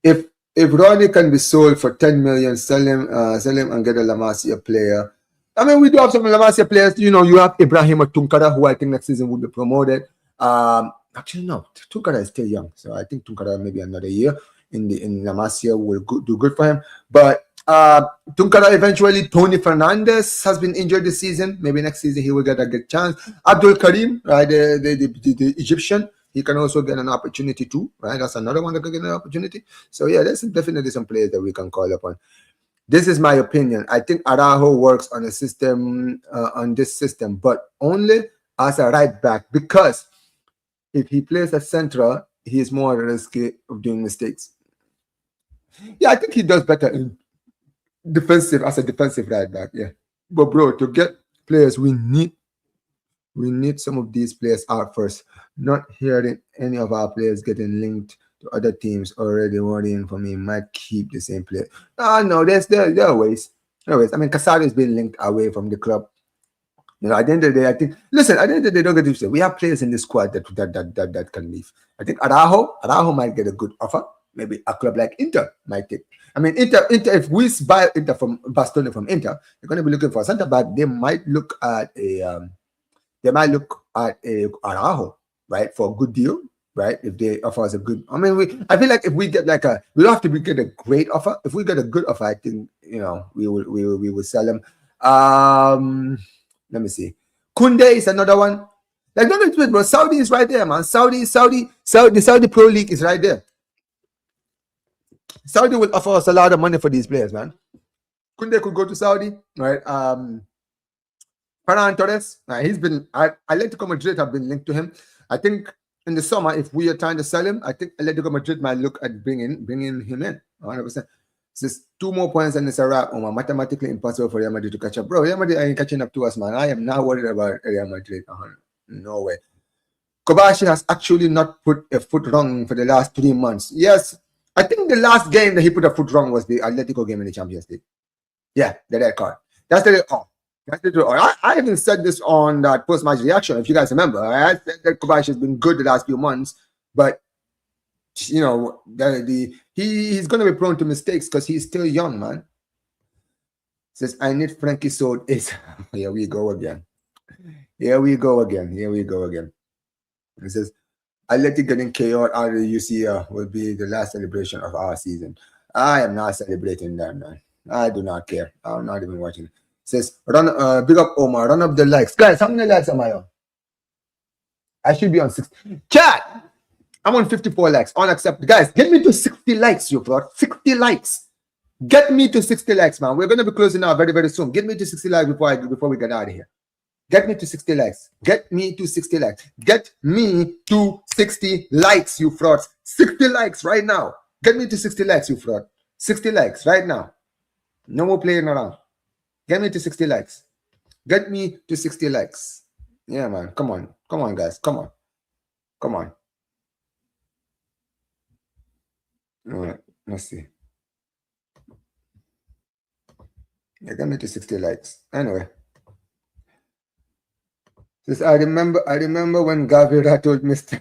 If Ronnie can be sold for 10 million, sell him and get a La Masia player. I mean, we do have some La Masia players. You know, you have Ibrahim Tunkara, who I think next season will be promoted. Actually, no, Tunkara is still young, so I think Tunkara maybe another year in La Masia will do good for him. But Tunkara eventually, Tony Fernandez has been injured this season. Maybe next season he will get a good chance. Abdul Karim, right, the Egyptian, he can also get an opportunity too, right? That's another one that can get an opportunity. So yeah, there's definitely some players that we can call upon. This is my opinion. I think Araujo works on a system, on this system, but only as a right back, because if he plays at central, he is more risky of doing mistakes. Yeah, I think he does better in defensive as a defensive right back. Yeah, but bro, to get players, we need some of these players out first. Not hearing any of our players getting linked to other teams already worrying for me. Might keep the same player. No, there are ways. I mean, Casado has been linked away from the club. You know, at the end of the day, I think. Listen, at the end of the day, don't get to say we have players in the squad that can leave. I think Araujo might get a good offer. Maybe a club like Inter might take. I mean, Inter. If we buy Inter from Barcelona from Inter, they're going to be looking for a centre back. They might look at a Araujo, right, for a good deal, right? If they offer us a good, I mean, I feel like if we get we don't have to get a great offer. If we get a good offer, I think we will sell them. Let me see. Kunde is another one. Like, don't get it, bro. Saudi is right there, man. Saudi Pro League is right there. Saudi will offer us a lot of money for these players, man. Kunde could go to Saudi, right? Ferran Torres, he's been. Atletico Madrid have been linked to him. I think in the summer, if we are trying to sell him, I think Atletico Madrid might look at bringing him in 100%. Just 2 more points and it's a wrap. Mathematically impossible for Real Madrid to catch up. Bro, Real Madrid ain't catching up to us, man. I am not worried about Real Madrid. No way. Cubarsí has actually not put a foot wrong for the last 3 months. Yes, I think the last game that he put a foot wrong was the Atletico game in the Champions League. Yeah, the red card. That's the I even said this on that post-match reaction, if you guys remember. I said that Cubarsí has been good the last few months, but you know, he's going to be prone to mistakes because he's still young, man. Says, I need Frankie sold. Here we go again. It says, Athletic getting KO out of the UCL will be the last celebration of our season. I am not celebrating that, man. I do not care. I'm not even watching it. Says, big up Omar, run up the likes. Guys, how many likes am I on? I should be on 60. Chat! I'm on 54 likes. Unacceptable. Guys, get me to 60 likes, you bro. 60 likes. Get me to 60 likes, man. We're going to be closing now very, very soon. Get me to 60 likes before we get out of here. Get me to 60 likes. Get me to 60 likes. Get me to 60 likes, you frauds. 60 likes right now. Get me to 60 likes, you fraud. 60 likes right now. No more playing around. Get me to 60 likes. Get me to 60 likes. Yeah, man. Come on. Come on, guys. Come on. Come on. All right. Let's see. Yeah, get me to 60 likes. Anyway. I remember when Gaviria told Mr.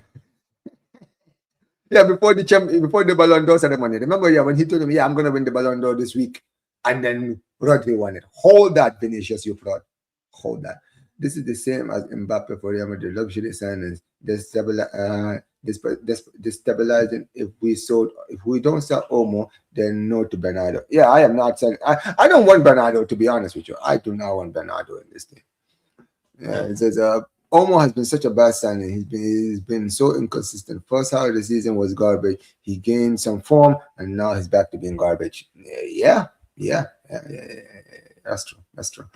Yeah, before the Ballon d'Or ceremony. Remember, when he told him, I'm going to win the Ballon d'Or this week. And then Rodri won it. Hold that, Vinicius, you fraud. Hold that. This is the same as Mbappe for Real Madrid. Luxury signings. Destabilizing. If we don't sell Omo, then no to Bernardo. Yeah, I am not selling. I don't want Bernardo, to be honest with you. I do not want Bernardo in this thing. Yeah, it says Omo has been such a bad signing. He's been so inconsistent. First half of the season was garbage. He gained some form, and now he's back to being garbage. Yeah. That's true.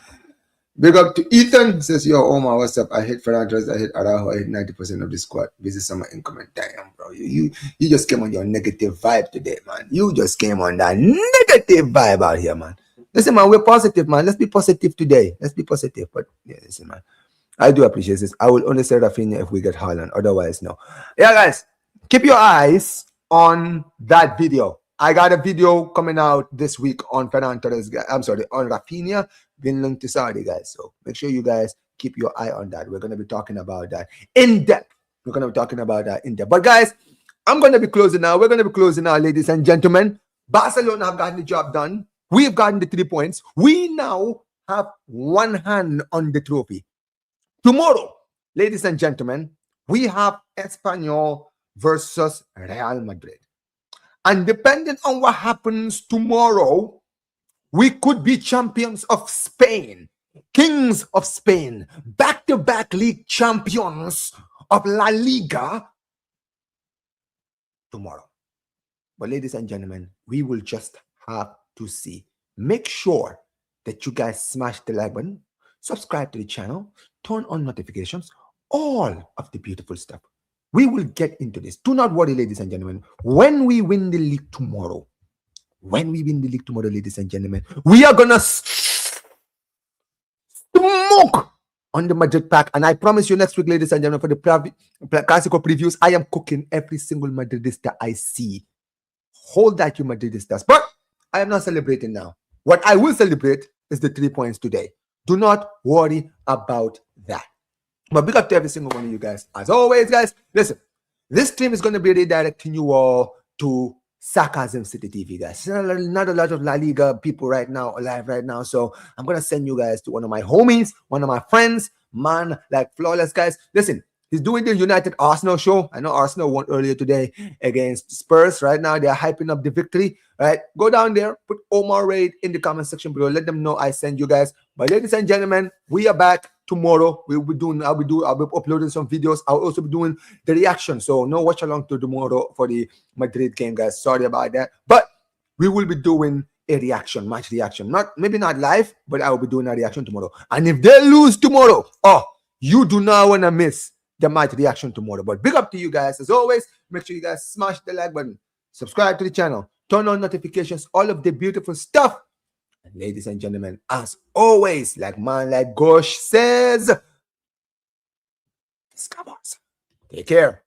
Big up to Ethan. Says, yo, Omar, what's up? I hit Ferran Torres, I hit Araujo, I hit 90% of the squad. Busy summer incoming. Damn, bro. You just came on your negative vibe today, man. You just came on that negative vibe out here, man. Listen, man, we're positive, man. Let's be positive today. Let's be positive. But yeah, listen, man. I do appreciate this. I will only say Raphinha if we get Haaland. Otherwise, no. Yeah, guys, keep your eyes on that video. I got a video coming out this week on Ferran Torres. I'm sorry, on Raphinha being linked to Saudi, guys. So make sure you guys keep your eye on that. We're going to be talking about that in depth. We're going to be talking about that in depth. But guys, I'm going to be closing now. We're going to be closing now, ladies and gentlemen. Barcelona have gotten the job done. We've gotten the 3 points. We now have one hand on the trophy. Tomorrow, ladies and gentlemen, we have Espanyol versus Real Madrid. And depending on what happens tomorrow, we could be champions of Spain, kings of Spain, back-to-back league champions of La Liga tomorrow. But ladies and gentlemen, we will just have to see. Make sure that you guys smash the like button, subscribe to the channel, turn on notifications, all of the beautiful stuff. We will get into this. Do not worry, ladies and gentlemen. When we win the league tomorrow, ladies and gentlemen, we are going to smoke on the Madrid pack. And I promise you next week, ladies and gentlemen, for the Clásico previews, I am cooking every single Madridista I see. Hold that, you Madridistas. But I am not celebrating now. What I will celebrate is the 3 points today. Do not worry about that. But big up to every single one of you guys. As always, guys, listen, this stream is going to be redirecting you all to Sarcasm City TV, guys. Not a lot of La Liga people right now, alive right now. So I'm going to send you guys to one of my homies, one of my friends, man, like Flawless, guys. Listen, he's doing the United Arsenal show. I know Arsenal won earlier today against Spurs. Right now, they're hyping up the victory. Right? Go down there, put Omar Raid in the comment section below. Let them know I send you guys. But ladies and gentlemen, we are back tomorrow. I'll be uploading some videos. I'll also be doing the reaction. So no watch along to tomorrow for the Madrid game, guys. Sorry about that. But we will be doing a reaction, match reaction. Maybe not live, but I will be doing a reaction tomorrow. And if they lose tomorrow, you do not want to miss the match reaction tomorrow. But big up to you guys. As always, make sure you guys smash the like button, subscribe to the channel, turn on notifications, all of the beautiful stuff. And ladies and gentlemen, as always, like man like Gosh says, take care.